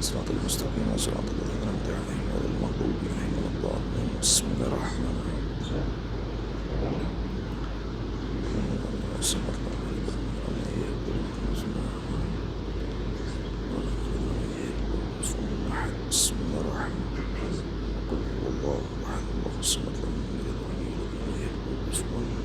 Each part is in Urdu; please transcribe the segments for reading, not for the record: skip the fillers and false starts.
صراط المستقيم صراط الذين أنعمت عليهم غير المغضوب عليهم ولا الضالين. بسم الله الرحمن الرحيم. بسم الله الرحمن الرحيم. قل هو الله أحد الله الصمد لم يلد ولم يولد ولم يكن له كفوا أحد.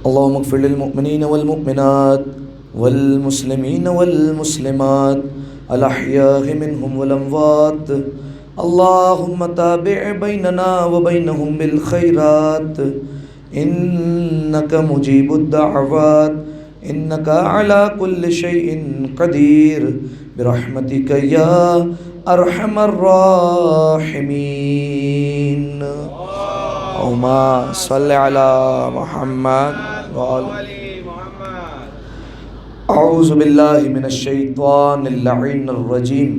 اللهم اغفر للمؤمنين والمؤمنات والمسلمين والمسلمات الأحياء منهم والأموات. اللهم تابع بيننا وبينهم بالخيرات إنك مجيب الدعوات إنك على كل شيء قدير برحمتك يا أرحم الراحمين. اللهم صل على محمد وعلى اعوذ باللہ من الشیطان اللعین الرجیم.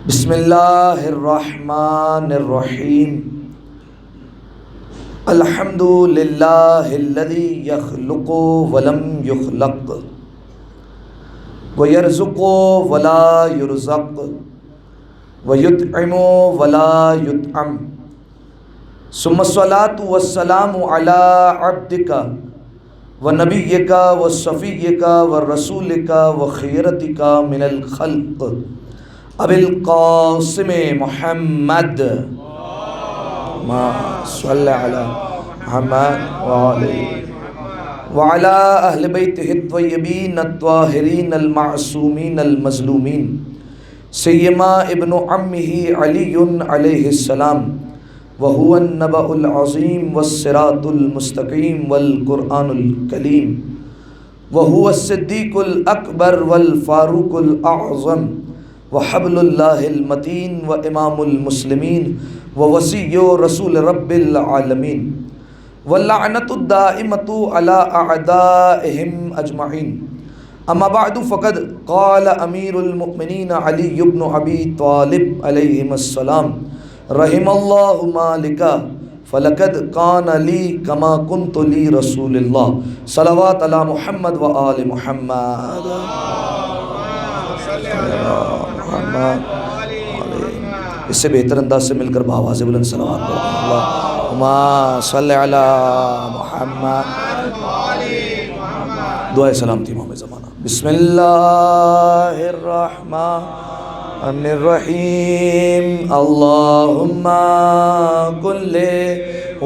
بسم اللہ الرحمن الرحیم. الحمد للہ الذی یخلق ولم یخلق ویرزق ولا یرزق ویطعم ولا یطعم. ثم الصلاة والسلام على عبدك ونبيك وصفيك ورسولك وخيرتك من الخلق أبي القاسم محمد. ما صلى على محمد وعلى أهل بيته الطيبين الطاهرين المعصومين المظلومين سيما ابن عمه علي عليه السلام وهو النبأ العظيم والصراط المستقيم والقرآن الكريم وهو الصديق الأكبر والفاروق الأعظم وحبل الله المتين وإمام المسلمين ووصي رسول رب العالمين واللعنة الدائمة على أعدائهم أجمعين. أما بعد فقد قال أمير المؤمنين علي بن أبي طالب عليهم السلام رحم اللہ مالکا فلقد کان لی کما کنت لی رسول اللہ صلوات علی محمد و آل محمد. اس سے بہتر انداز سے مل کر بآواز بلند صلوات پڑھیں. اللہم صلی علی محمد. دعائے سلامتی امام زمانہ. بسم اللہ الرحمن الرحیم. اللہم کن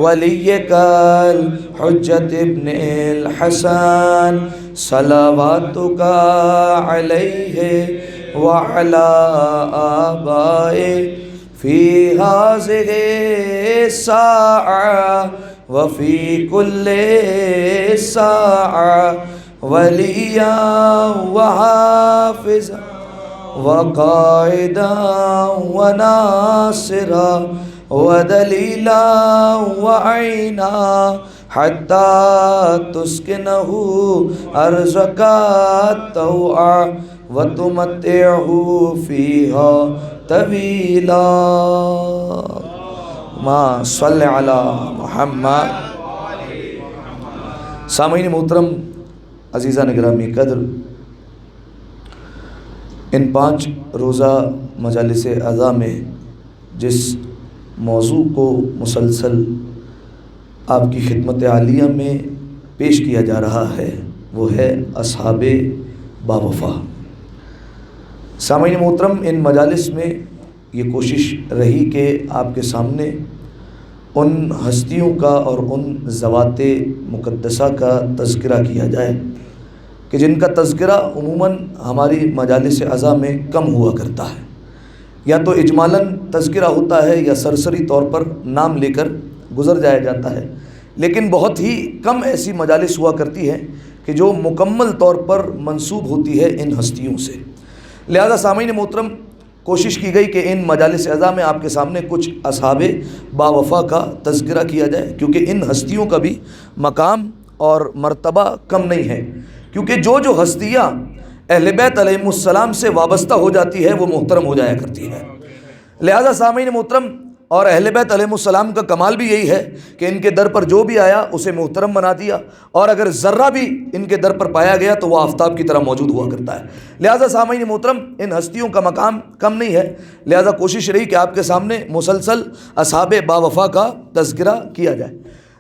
ولیک الحجت ابن الحسن صلواتک علیہ وعلا آبائے فی ہذہ الساعہ وفی کل ساعہ ولیا وحافظا وقائدا وناصرا ودلیلا وعینا حتی تسکنہ ارضک طوعا وتمتعہ فیہا طویلا. ما صلی علی محمد. سامعین محترم عزیزان گرامی قدر، ان 5 روزہ مجالس عزا میں جس موضوع کو مسلسل آپ کی خدمت عالیہ میں پیش کیا جا رہا ہے وہ ہے اصحاب باوفا. سامعین محترم، ان مجالس میں یہ کوشش رہی کہ آپ کے سامنے ان ہستیوں کا اور ان ذوات مقدسہ کا تذکرہ کیا جائے کہ جن کا تذکرہ عموماً ہماری مجالس عزا میں کم ہوا کرتا ہے. یا تو اجمالاً تذکرہ ہوتا ہے یا سرسری طور پر نام لے کر گزر جایا جاتا ہے، لیکن بہت ہی کم ایسی مجالس ہوا کرتی ہیں کہ جو مکمل طور پر منسوب ہوتی ہے ان ہستیوں سے. لہذا سامعین محترم، کوشش کی گئی کہ ان مجالس عزا میں آپ کے سامنے کچھ اصحاب باوفا کا تذکرہ کیا جائے، کیونکہ ان ہستیوں کا بھی مقام اور مرتبہ کم نہیں ہے. کیونکہ جو ہستیاں اہل بیت علیہ السلام سے وابستہ ہو جاتی ہے وہ محترم ہو جایا کرتی ہے. لہذا سامعین محترم، اور اہل بیت علیہ السلام کا کمال بھی یہی ہے کہ ان کے در پر جو بھی آیا اسے محترم بنا دیا، اور اگر ذرہ بھی ان کے در پر پایا گیا تو وہ آفتاب کی طرح موجود ہوا کرتا ہے۔ لہٰذا سامعین محترم، ان ہستیوں کا مقام کم نہیں ہے، لہٰذا کوشش رہی کہ آپ کے سامنے مسلسل اصحاب باوفا کا تذکرہ کیا جائے۔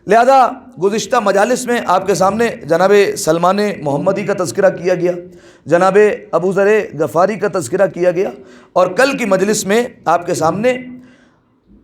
لہذا گزشتہ مجالس میں آپ کے سامنے جناب سلمان محمدی کا تذکرہ کیا گیا، جناب ابو ذر غفاری کا تذکرہ کیا گیا، اور کل کی مجلس میں آپ کے سامنے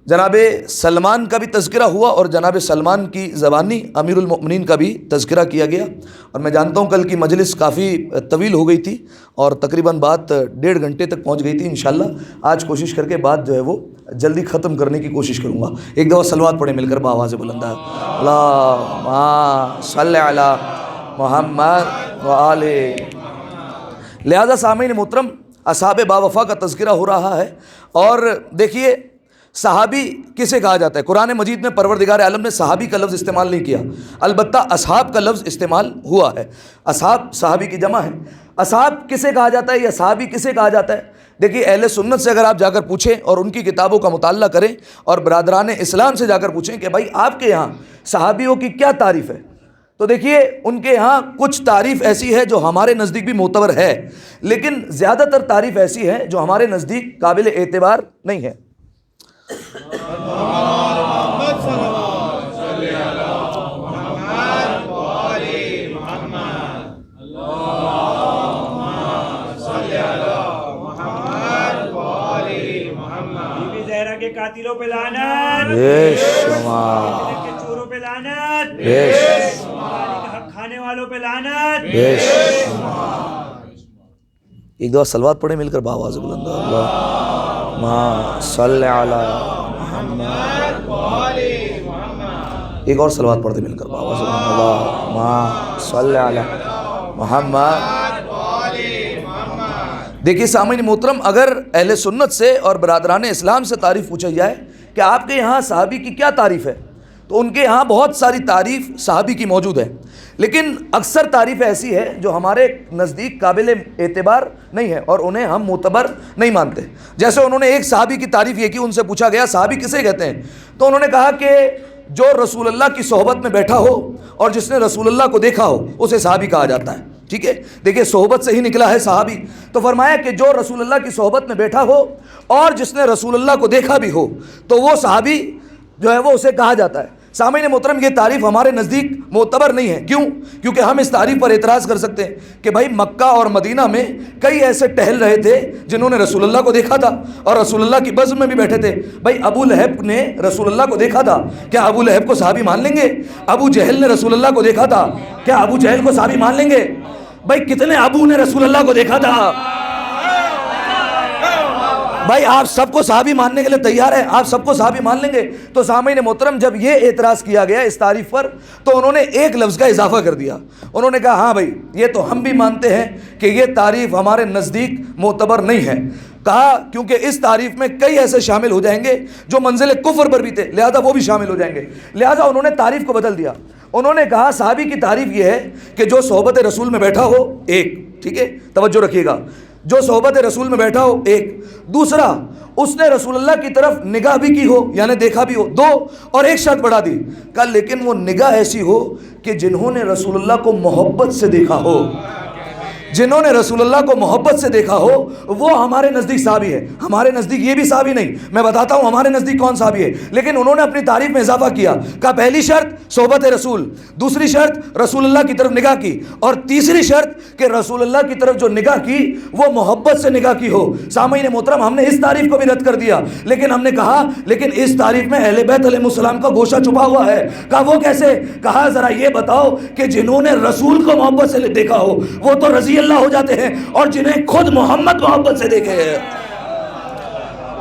جناب سلمان کا بھی تذکرہ ہوا اور جناب سلمان کی زبانی امیر المؤمنین کا بھی تذکرہ کیا گیا۔ اور میں جانتا ہوں کل کی مجلس کافی طویل ہو گئی تھی اور تقریباً بات 1.5 گھنٹے تک پہنچ گئی تھی۔ انشاءاللہ آج کوشش کر کے بات جو ہے وہ جلدی ختم کرنے کی کوشش کروں گا۔ ایک دفعہ صلوات پڑھیں مل کر بآواز بلندہ، اللہم صلی علی محمد وآل۔ لہذا سامعین محترم، اصحاب باوفا کا تذکرہ ہو رہا ہے، اور دیکھیے صحابی کسے کہا جاتا ہے؟ قرآن مجید میں پروردگار عالم نے صحابی کا لفظ استعمال نہیں کیا، البتہ اصحاب کا لفظ استعمال ہوا ہے۔ اصحاب صحابی کی جمع ہے۔ اصحاب کسے کہا جاتا ہے یا صحابی کسے کہا جاتا ہے؟ دیکھیے اہل سنت سے اگر آپ جا کر پوچھیں اور ان کی کتابوں کا مطالعہ کریں، اور برادران اسلام سے جا کر پوچھیں کہ بھائی آپ کے یہاں صحابیوں کی کیا تعریف ہے، تو دیکھیے ان کے یہاں کچھ تعریف ایسی ہے جو ہمارے نزدیک بھی معتبر ہے، لیکن زیادہ تر تعریف ایسی ہے جو ہمارے نزدیک قابل اعتبار نہیں ہے۔ کے قاتلوں پہ لعنت، کے چوروں پہ لعنت، حق کھانے والوں پہ لعنت۔ ایک دفعہ صلوات پڑھیں مل کر بآواز بلند، اللہم صلی علی محمد۔ ایک اور صلوات پڑھتے مل کر بآواز بلند، اللہم صلی علی محمد۔ دیکھیے سامعین محترم، اگر اہل سنت سے اور برادران اسلام سے تعریف پوچھا جائے کہ آپ کے یہاں صحابی کی کیا تعریف ہے، تو ان کے یہاں بہت ساری تعریف صحابی کی موجود ہے، لیکن اکثر تعریف ایسی ہے جو ہمارے نزدیک قابل اعتبار نہیں ہے اور انہیں ہم معتبر نہیں مانتے۔ جیسے انہوں نے ایک صحابی کی تعریف یہ کی، ان سے پوچھا گیا صحابی کسے کہتے ہیں، تو انہوں نے کہا کہ جو رسول اللہ کی صحبت میں بیٹھا ہو اور جس نے رسول اللہ کو دیکھا ہو اسے صحابی کہا جاتا ہے۔ ٹھیک ہے، دیکھیے صحبت سے ہی نکلا ہے صحابی، تو فرمایا کہ جو رسول اللہ کی صحبت میں بیٹھا ہو اور جس نے رسول اللہ کو دیکھا بھی ہو تو وہ صحابی جو ہے وہ اسے کہا جاتا ہے۔ سامعین محترم، یہ تعریف ہمارے نزدیک معتبر نہیں ہے۔ کیوں؟ کیونکہ ہم اس تعریف پر اعتراض کر سکتے ہیں کہ بھائی مکہ اور مدینہ میں کئی ایسے ٹہل رہے تھے جنہوں نے رسول اللہ کو دیکھا تھا اور رسول اللہ کی بزم میں بھی بیٹھے تھے۔ بھائی ابو لہب نے رسول اللہ کو دیکھا تھا، کیا ابو لہب کو صحابی مان لیں گے؟ ابو جہل نے رسول اللہ کو دیکھا تھا، کیا ابو جہل کو صحابی مان لیں گے؟ بھائی کتنے ابو نے رسول اللہ کو دیکھا تھا؟ بھائی آپ سب کو صحابی ماننے کے لیے تیار ہیں؟ آپ سب کو صحابی مان لیں گے؟ تو سامعین محترم، جب یہ اعتراض کیا گیا اس تعریف پر تو انہوں نے ایک لفظ کا اضافہ کر دیا۔ انہوں نے کہا ہاں بھائی یہ تو ہم بھی مانتے ہیں کہ یہ تعریف ہمارے نزدیک معتبر نہیں ہے۔ کہا کیونکہ اس تعریف میں کئی ایسے شامل ہو جائیں گے جو منزل کفر پر بھی تھے، لہذا وہ بھی شامل ہو جائیں گے، لہذا انہوں نے تعریف کو بدل دیا۔ انہوں نے کہا صحابی کی تعریف یہ ہے کہ جو صحبت رسول میں بیٹھا ہو، ایک، ٹھیک ہے توجہ رکھیے گا، جو صحبت رسول میں بیٹھا ہو ایک، دوسرا اس نے رسول اللہ کی طرف نگاہ بھی کی ہو یعنی دیکھا بھی ہو، دو، اور ایک شرط بڑھا دی، کہا لیکن وہ نگاہ ایسی ہو کہ جنہوں نے رسول اللہ کو محبت سے دیکھا ہو، جنہوں نے رسول اللہ کو محبت سے دیکھا ہو وہ ہمارے نزدیک صحابی ہے۔ ہمارے نزدیک یہ بھی صحابی نہیں، میں بتاتا ہوں ہمارے نزدیک کون صحابی ہے، لیکن انہوں نے اپنی تعریف میں اضافہ کیا، کہا پہلی شرط صحبت رسول، دوسری شرط رسول اللہ کی طرف نگاہ کی، اور تیسری شرط کہ رسول اللہ کی طرف جو نگاہ کی وہ محبت سے نگاہ کی ہو۔ سامعین محترم، ہم نے اس تعریف کو بھی رد کر دیا، لیکن ہم نے کہا لیکن اس تعریف میں اہل بیت علیہ السلام کا گوشہ چھپا ہوا ہے۔ کہا وہ کیسے؟ کہا ذرا یہ بتاؤ کہ جنہوں نے رسول کو محبت سے دیکھا ہو وہ تو رضی اللہ ہو جاتے ہیں، اور جنہیں خود محمد محبت سے دیکھے ہیں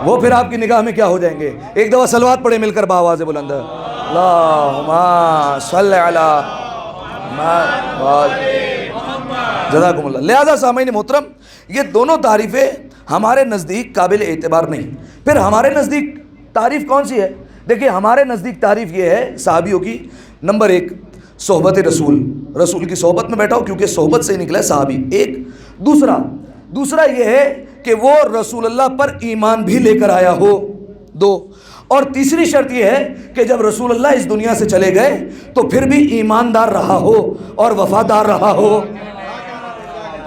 وہ پھر آپ کی نگاہ میں کیا ہو جائیں گے؟ ایک دفعہ صلوات پڑھیں مل کر بآواز بلند، اللہم صلی علی محمد، جزاکم اللہ۔ لہذا سامعین محترم، یہ دونوں تعریفیں ہمارے نزدیک قابل اعتبار نہیں۔ پھر ہمارے نزدیک تعریف کون سی ہے؟ دیکھیے ہمارے نزدیک تعریف یہ ہے صحابیوں کی، نمبر ایک صحبت رسول، رسول کی صحبت میں بیٹھا ہو، کیونکہ صحبت سے نکلا ہے صحابی، ایک۔ دوسرا یہ ہے کہ وہ رسول اللہ پر ایمان بھی لے کر آیا ہو، دو۔ اور تیسری شرط یہ ہے کہ جب رسول اللہ اس دنیا سے چلے گئے تو پھر بھی ایماندار رہا ہو اور وفادار رہا ہو.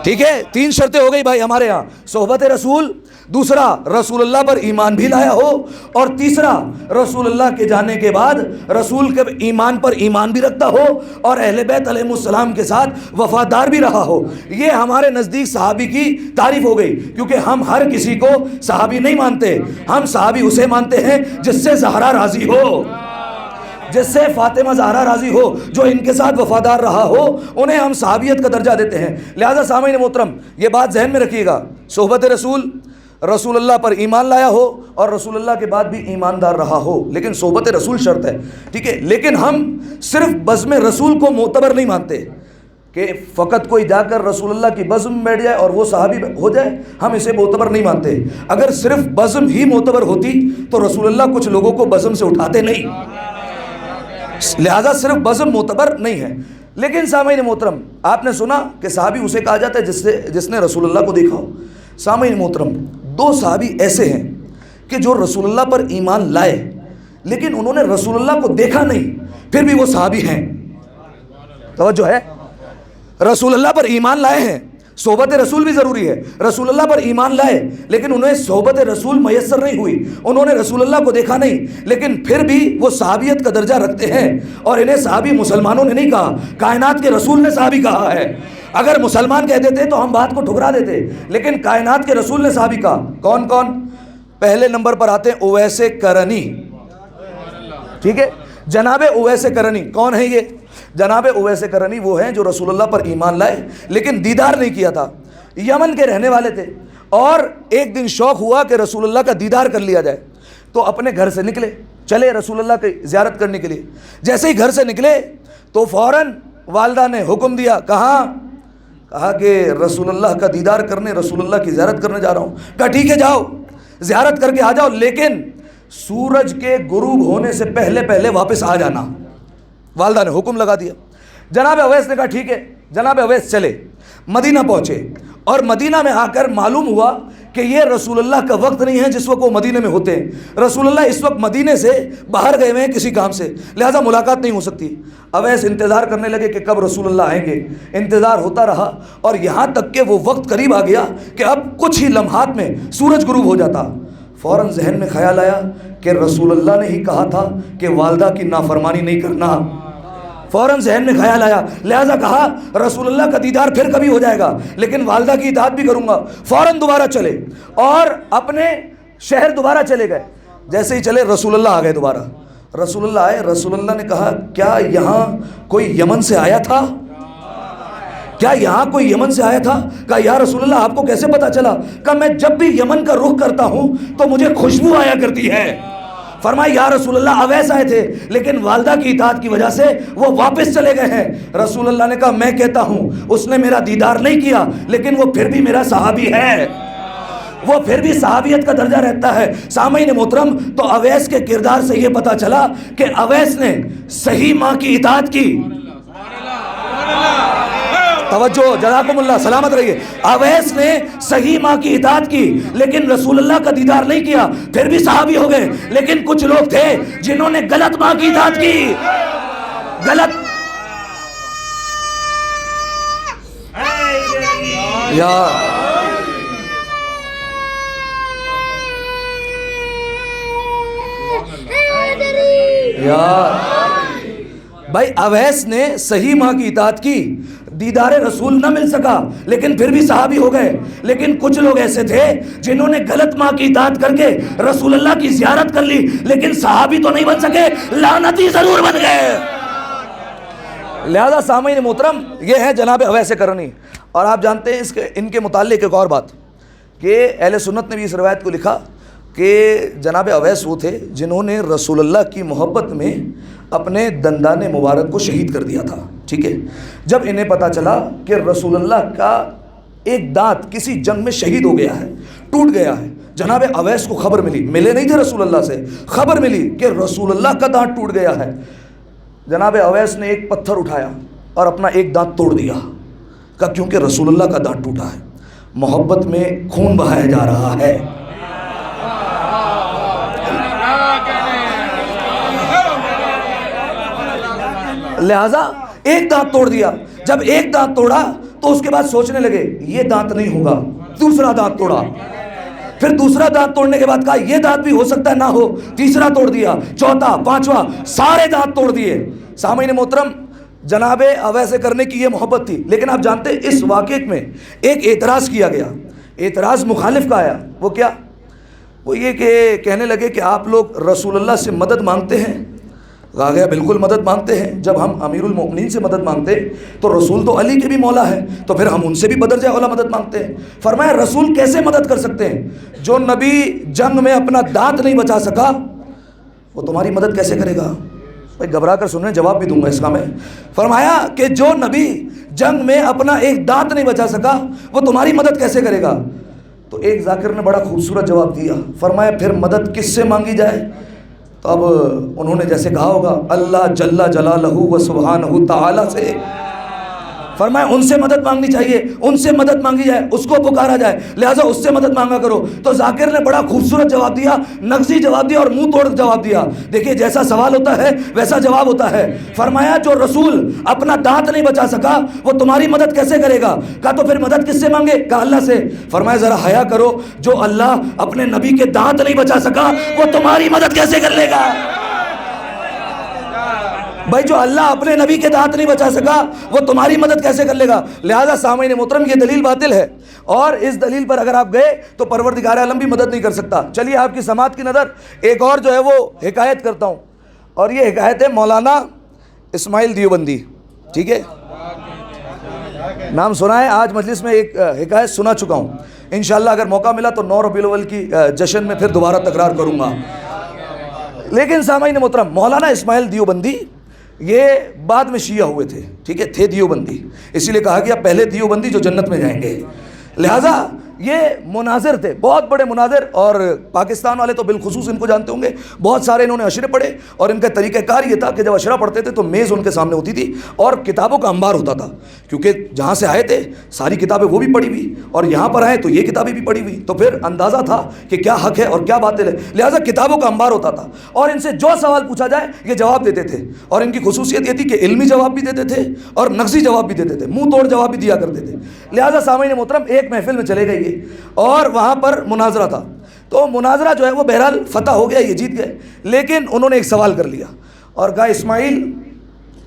ٹھیک ہے, 3 شرطیں ہو گئی بھائی ہمارے ہاں. صحبت رسول, دوسرا رسول اللہ پر ایمان بھی لایا ہو, اور تیسرا رسول اللہ کے جانے کے بعد رسول کے ایمان پر ایمان بھی رکھتا ہو اور اہل بیت علیہ السلام کے ساتھ وفادار بھی رہا ہو. یہ ہمارے نزدیک صحابی کی تعریف ہو گئی, کیونکہ ہم ہر کسی کو صحابی نہیں مانتے. ہم صحابی اسے مانتے ہیں جس سے زہرا راضی ہو, جس سے فاطمہ زہرا راضی ہو, جو ان کے ساتھ وفادار رہا ہو, انہیں ہم صحابیت کا درجہ دیتے ہیں. لہذا سامعین محترم یہ بات ذہن میں رکھیے گا, صحبت رسول, رسول اللہ پر ایمان لایا ہو اور رسول اللہ کے بعد بھی ایماندار رہا ہو, لیکن صحبت رسول شرط ہے. ٹھیک ہے, لیکن ہم صرف بزم رسول کو معتبر نہیں مانتے کہ فقط کوئی جا کر رسول اللہ کی بزم میں بیٹھ جائے اور وہ صحابی ہو جائے, ہم اسے معتبر نہیں مانتے. اگر صرف بزم ہی معتبر ہوتی تو رسول اللہ کچھ لوگوں کو بزم سے اٹھاتے نہیں, لہذا صرف بزم معتبر نہیں ہے. لیکن سامعین محترم آپ نے سنا کہ صحابی اسے کہا جاتا ہے جس نے رسول اللہ کو دیکھا ہو. سامعین محترم 2 صحابی ایسے ہیں کہ جو رسول اللہ پر ایمان لائے لیکن انہوں نے رسول اللہ کو دیکھا نہیں, پھر بھی وہ صحابی ہیں. توجہ ہے, رسول اللہ پر ایمان لائے ہیں, صحبت رسول بھی ضروری ہے, رسول اللہ پر ایمان لائے لیکن انہیں صحبت رسول میسر نہیں ہوئی, انہوں نے رسول اللہ کو دیکھا نہیں, لیکن پھر بھی وہ صحابیت کا درجہ رکھتے ہیں. اور انہیں صحابی مسلمانوں نے نہیں کہا, کائنات کے رسول نے صحابی کہا ہے. اگر مسلمان کہتے تھے تو ہم بات کو ٹھکرا دیتے, لیکن کائنات کے رسول نے صحابی کہا. کون کون؟ پہلے نمبر پر آتے ہیں اویس کرنی. ٹھیک ہے, جناب اویس کرنی کون ہے؟ یہ جناب اویس کرنی وہ ہیں جو رسول اللہ پر ایمان لائے لیکن دیدار نہیں کیا تھا. یمن کے رہنے والے تھے اور ایک دن شوق ہوا کہ رسول اللہ کا دیدار کر لیا جائے, تو اپنے گھر سے نکلے, چلے رسول اللہ کی زیارت کرنے کے لیے. جیسے ہی گھر سے نکلے تو فوراً والدہ نے حکم دیا, کہا کہ رسول اللہ کا دیدار کرنے, رسول اللہ کی زیارت کرنے جا رہا ہوں. کہا ٹھیک ہے جاؤ, زیارت کر کے آ جاؤ, لیکن سورج کے غروب ہونے سے پہلے واپس آ جانا. والدہ نے حکم لگا دیا. جناب اویس نے کہا ٹھیک ہے. جناب اویس چلے, مدینہ پہنچے, اور مدینہ میں آ کر معلوم ہوا کہ یہ رسول اللہ کا وقت نہیں ہے جس وقت وہ مدینہ میں ہوتے ہیں. رسول اللہ اس وقت مدینہ سے باہر گئے ہوئے ہیں کسی کام سے, لہذا ملاقات نہیں ہو سکتی. اویس انتظار کرنے لگے کہ کب رسول اللہ آئیں گے. انتظار ہوتا رہا اور یہاں تک کہ وہ وقت قریب آ گیا کہ اب کچھ ہی لمحات میں سورج غروب ہو جاتا. فوراً ذہن میں خیال آیا کہ رسول اللہ نے ہی کہا تھا کہ والدہ کی نافرمانی نہیں کرنا. فوراً ذہن میں خیال آیا, لہذا کہا رسول اللہ کا دیدار پھر کبھی ہو جائے گا لیکن والدہ کی اطاعت بھی کروں گا. فوراً دوبارہ چلے اور اپنے شہر دوبارہ چلے گئے. جیسے ہی چلے رسول اللہ آ گئے دوبارہ. رسول اللہ آئے, رسول اللہ نے کہا کیا یہاں کوئی یمن سے آیا تھا؟ کیا یہاں کوئی یمن سے آیا تھا؟ کہا یا رسول اللہ آپ کو کیسے پتا چلا؟ کہا میں جب بھی یمن کا رخ کرتا ہوں تو مجھے خوشبو آیا کرتی ہے. فرمایا یا رسول اللہ اویس آئے تھے لیکن والدہ کی اطاعت کی وجہ سے وہ واپس چلے گئے ہیں. رسول اللہ نے کہا میں کہتا ہوں اس نے میرا دیدار نہیں کیا لیکن وہ پھر بھی میرا صحابی ہے, وہ پھر بھی صحابیت کا درجہ رہتا ہے. سامعین محترم تو اویس کے کردار سے یہ پتا چلا کہ اویس نے صحیح ماں کی اطاعت کی. توجہ, جزاکم اللہ, سلامت رہیے. اویس نے صحیح ماں کی اطاعت کی لیکن رسول اللہ کا دیدار نہیں کیا, پھر بھی صحابی ہو گئے. لیکن کچھ لوگ تھے جنہوں نے غلط ماں کی اطاعت کی, غلط. بھائی اویس نے صحیح ماں کی اطاعت کی, دیدار رسول نہ مل سکا لیکن پھر بھی صحابی ہو گئے. لیکن کچھ لوگ ایسے تھے جنہوں نے غلط ماں کی اطاعت کر کے رسول اللہ کی زیارت کر لی لیکن صحابی تو نہیں بن سکے, لعنتی ضرور بن گئے. لہذا سامعین محترم یہ ہے جناب اویس کرنی. اور آپ جانتے ہیں ان کے متعلق ایک اور بات کہ اہل سنت نے بھی اس روایت کو لکھا کہ جناب اویس وہ تھے جنہوں نے رسول اللہ کی محبت میں اپنے دندان مبارک کو شہید کر دیا تھا. ٹھیک ہے, جب انہیں پتا چلا کہ رسول اللہ کا ایک دانت کسی جنگ میں شہید ہو گیا ہے, ٹوٹ گیا ہے, جناب اویس کو خبر ملی, ملے نہیں تھے رسول اللہ سے, خبر ملی کہ رسول اللہ کا دانت ٹوٹ گیا ہے. جناب اویس نے ایک پتھر اٹھایا اور اپنا ایک دانت توڑ دیا. کہا کیونکہ رسول اللہ کا دانت ٹوٹا ہے, محبت میں خون بہایا جا رہا ہے. لہٰذا ایک دانت توڑ دیا. جب ایک دانت توڑا تو اس کے بعد سوچنے لگے یہ دانت نہیں ہوگا, دوسرا دانت توڑا. پھر دوسرا دانت توڑنے کے بعد کہا یہ دانت بھی ہو سکتا ہے نہ ہو, تیسرا توڑ دیا, چوتھا, پانچواں, سارے دانت توڑ دیے. سامعین محترم, جناب اویس کرنے کی یہ محبت تھی. لیکن آپ جانتے ہیں اس واقعے میں ایک اعتراض کیا گیا, اعتراض مخالف کا آیا. وہ کیا؟ وہ یہ کہ کہنے لگے کہ آپ لوگ رسول اللہ سے مدد مانگتے ہیں. کہا گیا بالکل مدد مانگتے ہیں. جب ہم امیر المؤمنین سے مدد مانگتے تو رسول تو علی کے بھی مولا ہے, تو پھر ہم ان سے بھی بدرجہ اولا مدد مانگتے ہیں. فرمایا رسول کیسے مدد کر سکتے ہیں؟ جو نبی جنگ میں اپنا دانت نہیں بچا سکا وہ تمہاری مدد کیسے کرے گا؟ بھائی گھبرا کر سنیں, جواب بھی دوں گا اس کا میں. فرمایا کہ جو نبی جنگ میں اپنا ایک دانت نہیں بچا سکا وہ تمہاری مدد کیسے کرے گا؟ تو ایک ذاکر نے بڑا خوبصورت جواب دیا. فرمایا پھر مدد کس سے مانگی جائے؟ تو اب انہوں نے جیسے کہا ہوگا اللہ جل جلالہ و سبحانہ تعالی سے. فرمایا ان سے مدد مانگنی چاہیے, ان سے مدد مانگی جائے, اس کو پکارا جائے, لہٰذا اس سے مدد مانگا کرو. تو ذاکر نے بڑا خوبصورت جواب دیا, نغزی جواب دیا اور منہ توڑ جواب دیا. دیکھیے جیسا سوال ہوتا ہے ویسا جواب ہوتا ہے. فرمایا جو رسول اپنا دانت نہیں بچا سکا وہ تمہاری مدد کیسے کرے گا؟ کہا تو پھر مدد کس سے مانگے؟ کہا اللہ سے. فرمایا ذرا حیا کرو, جو اللہ اپنے نبی کے دانت نہیں بچا سکا وہ تمہاری مدد کیسے کر لے گا؟ بھائی جو اللہ اپنے نبی کے دانت نہیں بچا سکا وہ تمہاری مدد کیسے کر لے گا؟ لہذا سامعین محترم یہ دلیل باطل ہے, اور اس دلیل پر اگر آپ گئے تو پروردگار عالم بھی مدد نہیں کر سکتا. چلیے آپ کی سماعت کی نظر ایک اور جو ہے وہ حکایت کرتا ہوں, اور یہ حکایت ہے مولانا اسماعیل دیوبندی. ٹھیک ہے, نام سنا ہے, آج مجلس میں ایک حکایت سنا چکا ہوں. انشاءاللہ اگر موقع ملا تو 9 ربیع الاول کی جشن میں پھر دوبارہ تکرار کروں گا. لیکن سامعین محترم, مولانا اسماعیل دیوبندی یہ بعد میں شیعہ ہوئے تھے. ٹھیک ہے, تھے دیوبندی, اسی لیے کہا گیا پہلے دیوبندی جو جنت میں جائیں گے. لہٰذا یہ مناظر تھے, بہت بڑے مناظر, اور پاکستان والے تو بالخصوص ان کو جانتے ہوں گے. بہت سارے انہوں نے اشرے پڑھے, اور ان کا طریقہ کار یہ تھا کہ جب اشرا پڑھتے تھے تو میز ان کے سامنے ہوتی تھی اور کتابوں کا انبار ہوتا تھا, کیونکہ جہاں سے آئے تھے ساری کتابیں وہ بھی پڑھی ہوئی, اور یہاں پر آئے تو یہ کتابیں بھی پڑھی ہوئی, تو پھر اندازہ تھا کہ کیا حق ہے اور کیا باطل ہے. لہٰذا کتابوں کا انبار ہوتا تھا, اور ان سے جو سوال پوچھا جائے یہ جواب دیتے تھے. اور ان کی خصوصیت یہ تھی کہ علمی جواب بھی دیتے تھے اور نقصی جواب بھی دیتے تھے, منہ توڑ جواب بھی دیا کرتے تھے. لہٰذا سامعین محترم ایک محفل میں چلے گئے اور وہاں پر مناظرہ تھا. تو مناظرہ جو ہے وہ بہرحال فتح ہو گیا, یہ جیت گئے. لیکن انہوں نے ایک سوال کر لیا اور کہا اسماعیل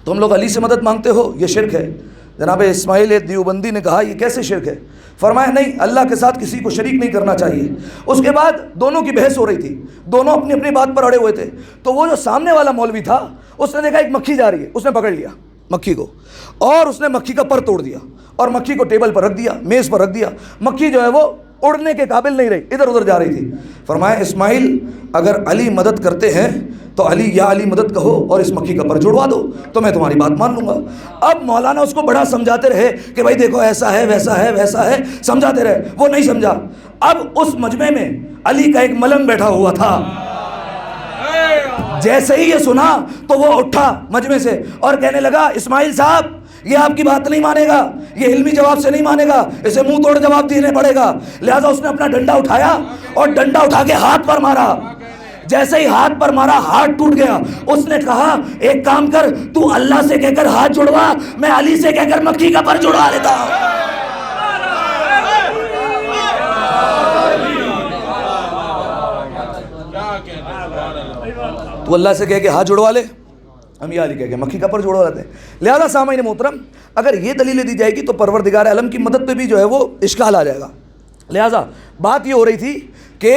تم لوگ علی سے مدد مانگتے ہو, یہ شرک ہے. جناب اسماعیل دیوبندی نے کہا یہ کیسے شرک ہے؟ فرمایا نہیں, اللہ کے ساتھ کسی کو شریک نہیں کرنا چاہیے. اس کے بعد دونوں کی بحث ہو رہی تھی, دونوں اپنی اپنی بات پر اڑے ہوئے تھے. تو وہ جو سامنے والا مولوی تھا اس نے دیکھا ایک مکھی جا رہی ہے, اس نے پکڑ لیا مکھی کو, اور اس نے مکھی کا پر توڑ دیا اور مکھی کو ٹیبل پر رکھ دیا, میز پر رکھ دیا. مکھی جو ہے وہ اڑنے کے قابل نہیں رہی, ادھر ادھر جا رہی تھی. فرمایا اسماعیل اگر علی مدد کرتے ہیں تو علی یا علی مدد کہو اور اس مکھی کا پر جڑوا دو تو میں تمہاری بات مان لوں گا. اب مولانا اس کو بڑا سمجھاتے رہے کہ بھائی دیکھو ایسا ہے ویسا ہے ویسا ہے, سمجھاتے رہے, وہ نہیں سمجھا. اب اس مجمع میں علی کا ایک ملنگ بیٹھا ہوا تھا. جیسے ہی یہ سنا تو وہ اٹھا مجمع سے اور کہنے لگا اسماعیل صاحب یہ آپ کی بات نہیں مانے گا, یہ علمی جواب سے نہیں مانے گا, اسے منہ توڑ جواب دینے پڑے گا. لہٰذا اس نے اپنا ڈنڈا اٹھایا اور ڈنڈا اٹھا کے ہاتھ پر مارا. جیسے ہی ہاتھ پر مارا ہاتھ ٹوٹ گیا. اس نے کہا ایک کام کر, تو اللہ سے کہہ کر ہاتھ جڑوا, میں علی سے کہہ کر مکھی کا پر جڑوا لیتا ہوں. تو اللہ سے کہہ کے ہاتھ جڑوا لے, ہم یہ علی کہہ کے مکھی کا پر جوڑوا لیتے ہیں. لہذا سامعین محترم اگر یہ دلیلیں دی جائے گی تو پروردگار عالم کی مدد پہ بھی جو ہے وہ اشکال آ جائے گا. لہذا بات یہ ہو رہی تھی کہ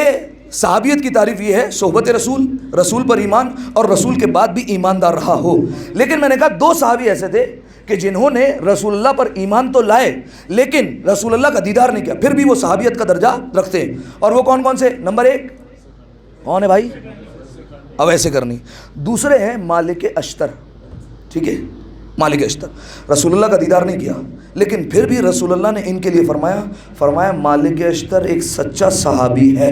صحابیت کی تعریف یہ ہے صحبت رسول, رسول پر ایمان اور رسول کے بعد بھی ایماندار رہا ہو. لیکن میں نے کہا 2 صحابی ایسے تھے کہ جنہوں نے رسول اللہ پر ایمان تو لائے لیکن رسول اللہ کا دیدار نہیں کیا, پھر بھی وہ صحابیت کا درجہ رکھتے ہیں. اور وہ کون کون سے؟ نمبر 1 کون ہے بھائی؟ اویس کرنی. دوسرے ہیں مالک اشتر. ٹھیک ہے, مالک اشتر رسول اللہ کا دیدار نہیں کیا لیکن پھر بھی رسول اللہ نے ان کے لیے فرمایا مالک اشتر ایک سچا صحابی ہے.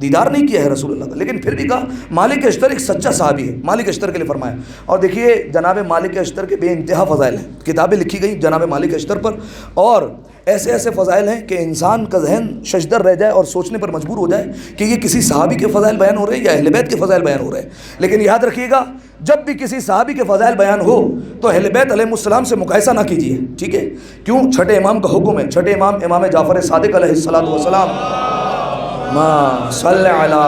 دیدار نہیں کیا ہے رسول اللہ کا لیکن پھر بھی کہا مالک اشتر ایک سچا صحابی ہے. مالک اشتر کے لیے فرمایا. اور دیکھیے جناب مالک اشتر کے بے انتہا فضائل ہیں, کتابیں لکھی گئی جناب مالک اشتر پر, اور ایسے ایسے فضائل ہیں کہ انسان کا ذہن ششدر رہ جائے اور سوچنے پر مجبور ہو جائے کہ یہ کسی صحابی کے فضائل بیان ہو رہے ہیں یا اہل بیت کے فضائل بیان ہو رہے ہیں. لیکن یاد رکھیے گا جب بھی کسی صحابی کے فضائل بیان ہو تو اہل بیت علیہ السلام سے مقایسہ نہ کیجیے، ٹھیک ہے؟ کیوں؟ چھٹے امام کا حکم ہے، چھٹے امام امام جعفر صادق علیہ السلام، ما صلی علی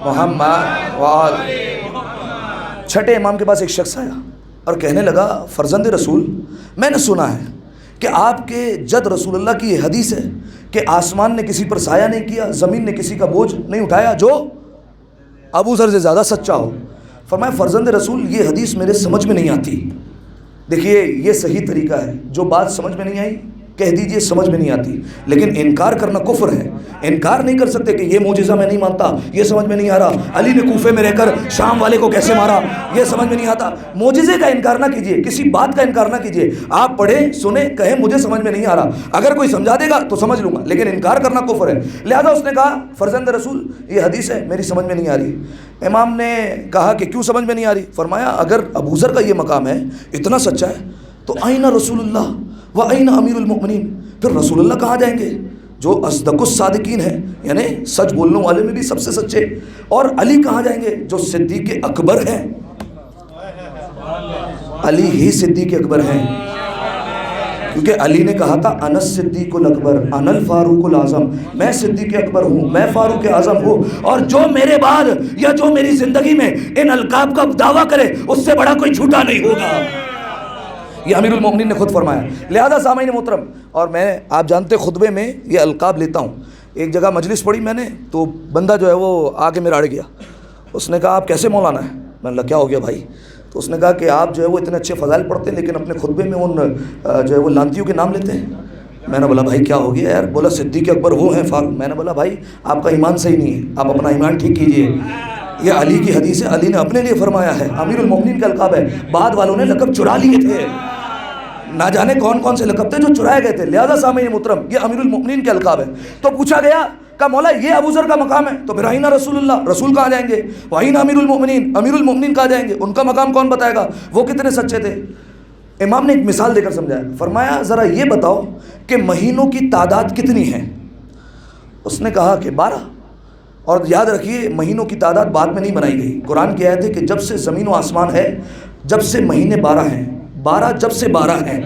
محمد وآل۔ چھٹے امام کے پاس ایک شخص آیا اور کہنے لگا فرزند رسول، میں نے سنا ہے کہ آپ کے جد رسول اللہ کی یہ حدیث ہے کہ آسمان نے کسی پر سایہ نہیں کیا، زمین نے کسی کا بوجھ نہیں اٹھایا جو ابو ذر سے زیادہ سچا ہو۔ فرمایا فرزند رسول یہ حدیث میرے سمجھ میں نہیں آتی۔ دیکھیے یہ صحیح طریقہ ہے، جو بات سمجھ میں نہیں آئی کہہ دیجئے سمجھ میں نہیں آتی، لیکن انکار کرنا کفر ہے۔ انکار نہیں کر سکتے کہ یہ معجزہ میں نہیں مانتا، یہ سمجھ میں نہیں آ رہا، علی نے کوفے میں رہ کر شام والے کو کیسے مارا یہ سمجھ میں نہیں آتا۔ معجزے کا انکار نہ کیجئے، کسی بات کا انکار نہ کیجئے، آپ پڑھیں سنیں کہیں مجھے سمجھ میں نہیں آ رہا، اگر کوئی سمجھا دے گا تو سمجھ لوں گا، لیکن انکار کرنا کفر ہے۔ لہذا اس نے کہا فرزند رسول یہ حدیث ہے میری سمجھ میں نہیں آ رہی۔ امام نے کہا کہ کیوں سمجھ میں نہیں آ رہی؟ فرمایا اگر ابو ذر کا یہ مقام ہے، اتنا سچا ہے، تو آئین رسول اللہ و آئین امیر المؤمنین، پھر رسول اللہ کہاں جائیں گے جو اصدق الصادقین ہیں، یعنی سچ بولنے والے میں بھی سب سے سچے، اور علی کہاں جائیں گے جو صدیق اکبر ہیں؟ علی ہی صدیق اکبر ہیں، کیونکہ علی نے کہا تھا انا الصدیق الاکبر انا الفاروق الاعظم، میں صدیق اکبر ہوں، میں فاروق اعظم ہوں، اور جو میرے بعد یا جو میری زندگی میں ان القاب کا دعویٰ کرے اس سے بڑا کوئی جھوٹا نہیں ہوگا، یہ امیر المومنین نے خود فرمایا۔ لہذا سامعین محترم، اور میں آپ جانتے خطبے میں یہ القاب لیتا ہوں، ایک جگہ مجلس پڑھی میں نے تو بندہ جو ہے وہ آگے میرا اڑ گیا، اس نے کہا آپ کیسے مولانا ہیں؟ میں نے کہا کیا ہو گیا بھائی؟ تو اس نے کہا کہ آپ جو ہے وہ اتنے اچھے فضائل پڑھتے ہیں لیکن اپنے خطبے میں ان جو ہے وہ لانتیوں کے نام لیتے ہیں۔ میں نے بولا بھائی کیا ہو گیا یار؟ بولا صدیق اکبر وہ ہیں فاروق۔ میں نے بولا بھائی آپ کا ایمان صحیح نہیں ہے، آپ اپنا ایمان ٹھیک کیجئے، یہ علی کی حدیث ہے، علی نے اپنے لیے فرمایا ہے، امیر المومنین کا القاب ہے، بعد والوں نے لقب چرا لیے تھے، نہ جانے کون کون سے لقب تھے جو چرائے گئے تھے۔ لہذا سامعین محترم یہ امیر المؤمنین کے القاب ہے۔ تو پوچھا گیا کہ مولا یہ ابو ذر کا مقام ہے، تو پھر آئینہ رسول اللہ، رسول کہاں جائیں گے؟ وآئینہ امیر المؤمنین، امیر المؤمنین کہاں جائیں گے؟ ان کا مقام کون بتائے گا؟ وہ کتنے سچے تھے؟ امام نے ایک مثال دے کر سمجھایا، فرمایا ذرا یہ بتاؤ کہ مہینوں کی تعداد کتنی ہے؟ اس نے کہا کہ 12۔ اور یاد رکھیے مہینوں کی تعداد بعد میں نہیں بنائی گئی، قرآن کی آیت ہے کہ جب سے زمین و آسمان ہے جب سے مہینے 12 ہیں، 12 جب سے 12 ہیں،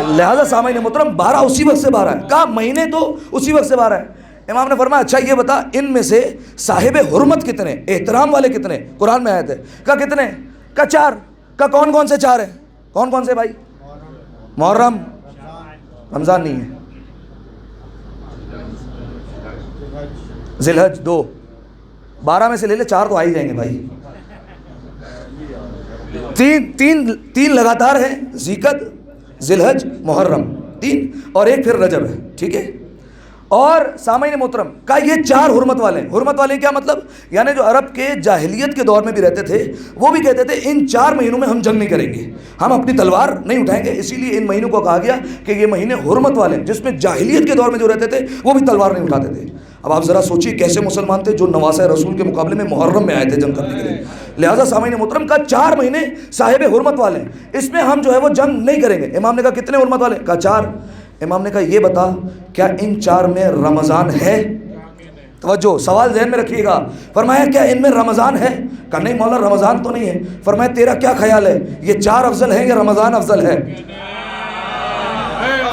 لہذا سامعین محترم 12 اسی وقت سے 12 ہے، کہا مہینے تو اسی وقت سے 12 ہے۔ امام نے فرمایا اچھا یہ بتا ان میں سے صاحب حرمت کتنے، احترام والے کتنے؟ قرآن میں آیت ہے، کہا کتنے؟ کہا 4۔ کہا کون کون سے 4 ہیں؟ کون کون سے بھائی؟ محرم، رمضان نہیں ہے، ذی الحج 2، 12 میں سے لے لے 4 تو آ ہی جائیں گے بھائی، تین لگاتار ہیں، ذی القعدہ، ذی الحج، محرم، 3، اور ایک پھر رجب ہے، ٹھیک ہے۔ اور سامعین محترم کہا یہ 4 حرمت والے ہیں۔ حرمت والے کیا مطلب؟ یعنی جو عرب کے جاہلیت کے دور میں بھی رہتے تھے وہ بھی کہتے تھے ان 4 مہینوں میں ہم جنگ نہیں کریں گے، ہم اپنی تلوار نہیں اٹھائیں گے، اسی لیے ان مہینوں کو کہا گیا کہ یہ مہینے حرمت والے ہیں، جس میں جاہلیت کے دور میں جو رہتے تھے وہ بھی تلوار نہیں اٹھاتے تھے۔ اب آپ ذرا سوچیے کیسے مسلمان تھے جو نواسہ رسول کے مقابلے میں محرم میں آئے تھے جنگ کرنے کے لیے۔ لہٰذا سامعین محترم کا 4 مہینے صاحب حرمت والے ہیں، اس میں ہم جو ہے وہ جنگ نہیں کریں گے۔ امام نے کہا کتنے حرمت والے؟ کہا 4۔ امام نے کہا یہ بتا کیا ان 4 میں رمضان ہے؟ توجہ سوال ذہن میں رکھیے گا۔ فرمایا کیا ان میں رمضان ہے؟ کہا نہیں مولا رمضان تو نہیں ہے۔ فرمایا تیرا کیا خیال ہے یہ 4 افضل ہے یا رمضان افضل ہے؟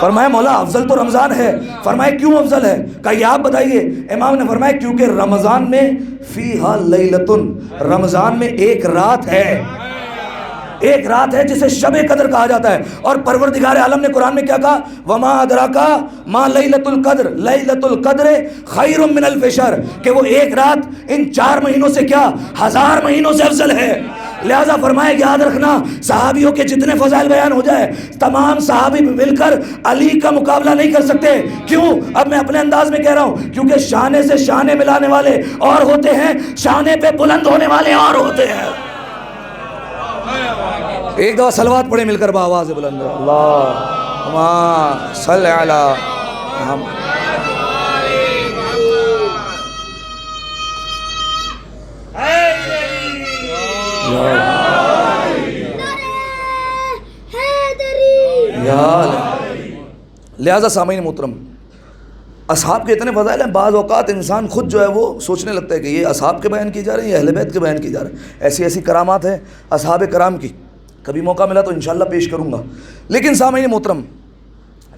فرمایا مولا افضل تو رمضان ہے۔ فرمایا کیوں افضل ہے؟ کہا یہ آپ بتائیے۔ امام نے فرمایا کیونکہ رمضان میں فیہا لیلتن، رمضان میں ایک رات ہے، ایک رات ہے جسے شب قدر کہا جاتا ہے، اور پروردگار عالم نے قرآن میں کیا کہا؟ وما ادراکا ما لیلۃ القدر، لیلۃ القدر خیر من الف شہر، کہ وہ ایک رات ان 4 مہینوں سے کیا 1000 مہینوں سے افضل ہے۔ لہذا فرمایا یاد رکھنا صحابیوں کے جتنے فضائل بیان ہو جائے تمام صحابی مل کر علی کا مقابلہ نہیں کر سکتے۔ کیوں؟ اب میں اپنے انداز میں کہہ رہا ہوں، کیونکہ شانے سے شانے ملانے والے اور ہوتے ہیں، شانے پہ بلند ہونے والے اور ہوتے ہیں۔ ایک دفعہ صلوات پڑھیں مل کر بآواز بلند، اللہم صلی علی محمد۔ لہذا سامعین محترم اصحاب کے اتنے فضائل ہیں، بعض اوقات انسان خود جو ہے وہ سوچنے لگتا ہے کہ یہ اصحاب کے بیان کی جا رہے ہیں یا اہل بیت کے بیان کی جا رہے ہیں۔ ایسی ایسی کرامات ہیں اصحاب کرام کی، کبھی موقع ملا تو انشاءاللہ پیش کروں گا۔ لیکن سامعین محترم،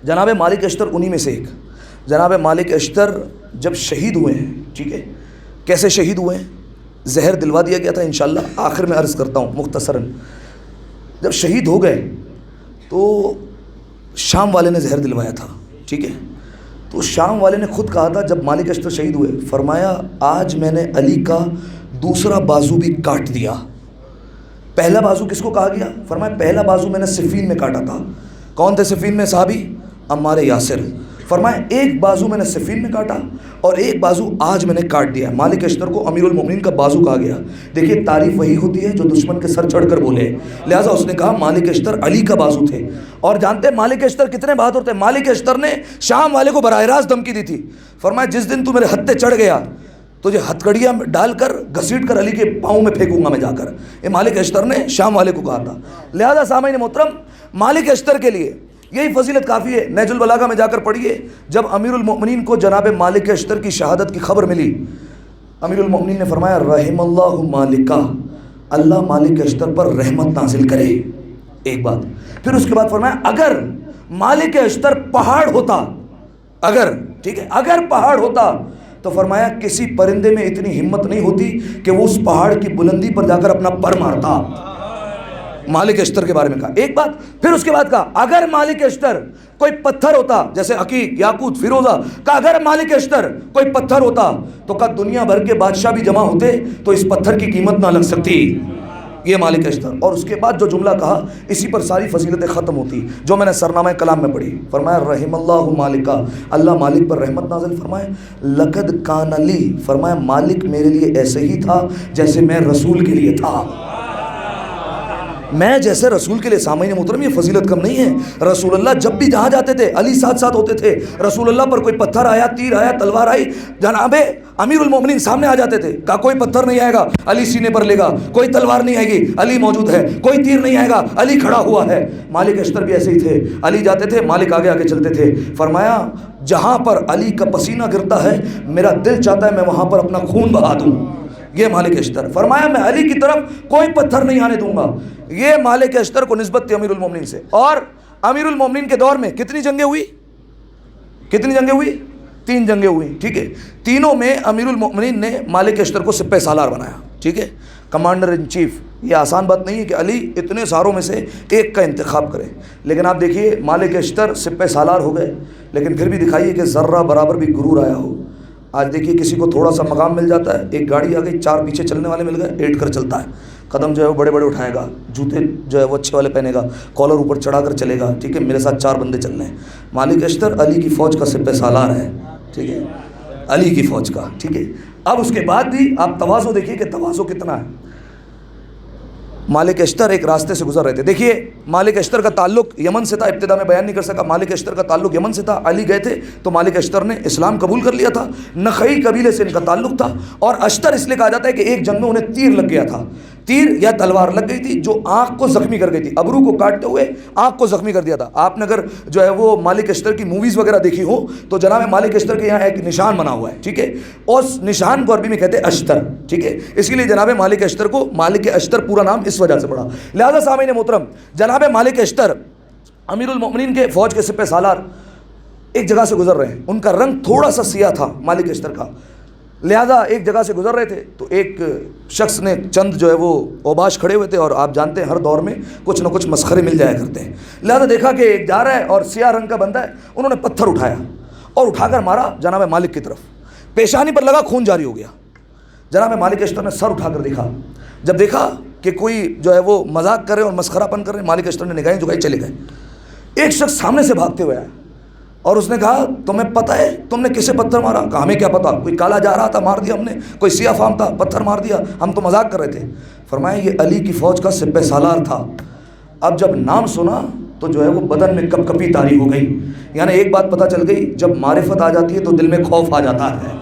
جناب مالک اشتر انہی میں سے ایک۔ جناب مالک اشتر جب شہید ہوئے ہیں، ٹھیک ہے، کیسے شہید ہوئے ہیں؟ زہر دلوا دیا گیا تھا، انشاءاللہ آخر میں عرض کرتا ہوں مختصراً۔ جب شہید ہو گئے تو شام والے نے زہر دلوایا تھا، ٹھیک ہے، تو شام والے نے خود کہا تھا جب مالک اشتر شہید ہوئے، فرمایا آج میں نے علی کا دوسرا بازو بھی کاٹ دیا۔ پہلا بازو کس کو کہا گیا؟ فرمایا پہلا بازو میں نے صفین میں کاٹا تھا۔ کون تھے صفین میں صحابی؟ عمار یاسر۔ فرمایا ایک بازو میں نے صفین میں کاٹا اور ایک بازو آج میں نے کاٹ دیا۔ مالک اشتر کو امیر المومنین کا بازو کہا گیا۔ دیکھیے تعریف وہی ہوتی ہے جو دشمن کے سر چڑھ کر بولے، لہٰذا اس نے کہا مالک اشتر علی کا بازو تھے۔ اور جانتے ہیں مالک اشتر کتنے بہادر تھے؟ مالک اشتر نے شام والے کو براہ راست دھمکی دی تھی، فرمایا جس دن تو میرے ہتھے چڑھ گیا تجھے ہتھکڑیاں ڈال کر گھسیٹ کر علی کے پاؤں میں پھینکوں گا میں جا کر۔ یہ مالک اشتر نے شام والے کو کہا تھا۔ لہذا سامعین محترم، مالک اشتر کے لیے یہی فضیلت کافی ہے۔ نہج البلاغہ میں جا کر پڑھیے، جب امیر المؤمنین کو جناب مالک اشتر کی شہادت کی خبر ملی، امیر المؤمنین نے فرمایا رحم اللہ مالکہ، اللہ مالک اشتر پر رحمت نازل کرے، ایک بات۔ پھر اس کے بعد فرمایا اگر مالک اشتر پہاڑ ہوتا، اگر، ٹھیک ہے، اگر پہاڑ ہوتا تو فرمایا کسی پرندے میں اتنی ہمت نہیں ہوتی کہ وہ اس پہاڑ کی بلندی پر جا کر اپنا پر مارتا۔ مالک اشتر کے بارے میں کہا ایک بات، پھر اس کے بعد کہا اگر مالک اشتر کوئی پتھر ہوتا، جیسے عقیق، یاقوت، فیروزہ، کہا اگر مالک اشتر کوئی پتھر ہوتا تو کہا دنیا بھر کے بادشاہ بھی جمع ہوتے تو اس پتھر کی قیمت نہ لگ سکتی۔ یہ مالک اشتر۔ اور اس کے بعد جو جملہ کہا اسی پر ساری فضیلتیں ختم ہوتی جو میں نے سرنامہ کلام میں پڑھی۔ فرمایا رحم اللہ مالکہ، اللہ مالک پر رحمت نازل فرمائے۔ لقد کان لی، فرمایا مالک میرے لیے ایسے ہی تھا جیسے میں رسول کے لیے تھا، میں جیسے رسول کے لیے۔ سامعین محترم، یہ فضیلت کم نہیں ہے۔ رسول اللہ جب بھی جہاں جاتے تھے علی ساتھ ساتھ ہوتے تھے۔ رسول اللہ پر کوئی پتھر آیا، تیر آیا، تلوار آئی، جناب امیر المومنین سامنے آ جاتے تھے، کہا کوئی پتھر نہیں آئے گا علی سینے پر لے گا، کوئی تلوار نہیں آئے گی علی موجود ہے، کوئی تیر نہیں آئے گا علی کھڑا ہوا ہے۔ مالک اشتر بھی ایسے ہی تھے، علی جاتے تھے مالک آگے آگے چلتے تھے۔ فرمایا جہاں پر علی کا پسینہ گرتا ہے میرا دل چاہتا ہے میں وہاں پر اپنا خون بہا دوں۔ یہ مالک اشتر۔ فرمایا میں علی کی طرف کوئی پتھر نہیں آنے دوں گا۔ یہ مالک اشتر کو نسبت تھی امیر المومنین سے۔ اور امیر المومنین کے دور میں کتنی جنگیں ہوئی؟ کتنی جنگیں ہوئی؟ 3 جنگیں ہوئی، ٹھیک ہے۔ تینوں میں امیر المومنین نے مالک اشتر کو سپہ سالار بنایا، ٹھیک ہے، کمانڈر ان چیف۔ یہ آسان بات نہیں ہے کہ علی اتنے ساروں میں سے ایک کا انتخاب کرے، لیکن آپ دیکھیے مالک اشتر سپہ سالار ہو گئے، لیکن پھر بھی دکھائیے کہ ذرہ برابر بھی غرور آیا ہو۔ آج دیکھیے کسی کو تھوڑا سا مقام مل جاتا ہے، ایک گاڑی آ گئی، 4 پیچھے چلنے والے مل گئے، ایٹ کر چلتا ہے، قدم جو ہے وہ بڑے بڑے اٹھائے گا، جوتے جو ہے وہ اچھے والے پہنے گا، کالر اوپر چڑھا کر چلے گا، ٹھیک ہے، میرے ساتھ 4 بندے چل رہے ہیں۔ مالک اشتر علی کی فوج کا سپہ سالار ہے، ٹھیک ہے، علی کی فوج کا، ٹھیک ہے۔ اب اس کے بعد بھی آپ تواضع دیکھیے کہ تواضع کتنا ہے۔ مالک اشتر ایک راستے سے گزر رہے تھے، دیکھیے مالک اشتر کا تعلق یمن سے تھا، ابتدا میں بیان نہیں کر سکا، مالک اشتر کا تعلق یمن سے تھا۔ علی گئے تھے تو مالک اشتر نے اسلام قبول کر لیا تھا، نخعی قبیلے سے ان کا تعلق تھا۔ اور اشتر اس لیے کہا جاتا ہے کہ ایک جنگ میں انہیں تیر لگ گیا تھا، تیر یا تلوار لگ گئی تھی جو آنکھ کو زخمی کر گئی تھی، ابرو کو کاٹتے ہوئے آنکھ کو زخمی کر دیا تھا۔ آپ نے اگر جو ہے وہ مالک اشتر کی موویز وغیرہ دیکھی ہو تو جناب مالک اشتر کے یہاں ایک نشان بنا ہوا ہے، ٹھیک ہے، اس نشان کو عربی میں کہتے ہیں اشتر، ٹھیک ہے، اس لیے جناب مالک اشتر کو مالک اشتر پورا نام اس وجہ سے پڑا۔ لہذا سامعین محترم، جناب مالک اشتر امیر المؤمنین کے فوج کے سپہ سالار ایک جگہ سے گزر رہے ہیں، ان کا رنگ تھوڑا سا سیاہ تھا مالک اشتر کا، لہذا ایک جگہ سے گزر رہے تھے تو ایک شخص نے چند جو ہے وہ اوباش کھڑے ہوئے تھے، اور آپ جانتے ہیں ہر دور میں کچھ نہ کچھ مسخرے مل جایا کرتے ہیں، لہذا دیکھا کہ ایک جا رہا ہے اور سیاہ رنگ کا بندہ ہے، انہوں نے پتھر اٹھایا اور اٹھا کر مارا جناب مالک کی طرف، پیشانی پر لگا، خون جاری ہو گیا۔ جناب مالک اشتر نے سر اٹھا کر دیکھا، جب دیکھا کہ کوئی جو ہے وہ مذاق کر رہے اور مسخرہ پن کر رہے، مالک اشتر نے نگاہیں جھکائی، چلے گئے۔ ایک شخص سامنے سے بھاگتے ہوئے آیا اور اس نے کہا تمہیں پتہ ہے تم نے کسے پتھر مارا؟ کہا ہمیں کیا پتا، کوئی کالا جا رہا تھا مار دیا ہم نے، کوئی سیاہ فام تھا پتھر مار دیا، ہم تو مذاق کر رہے تھے۔ فرمایا یہ علی کی فوج کا سپہ سالار تھا۔ اب جب نام سنا تو جو ہے وہ بدن میں کپ کپی طاری ہو گئی، یعنی ایک بات پتہ چل گئی، جب معرفت آ جاتی ہے تو دل میں خوف آ جاتا ہے۔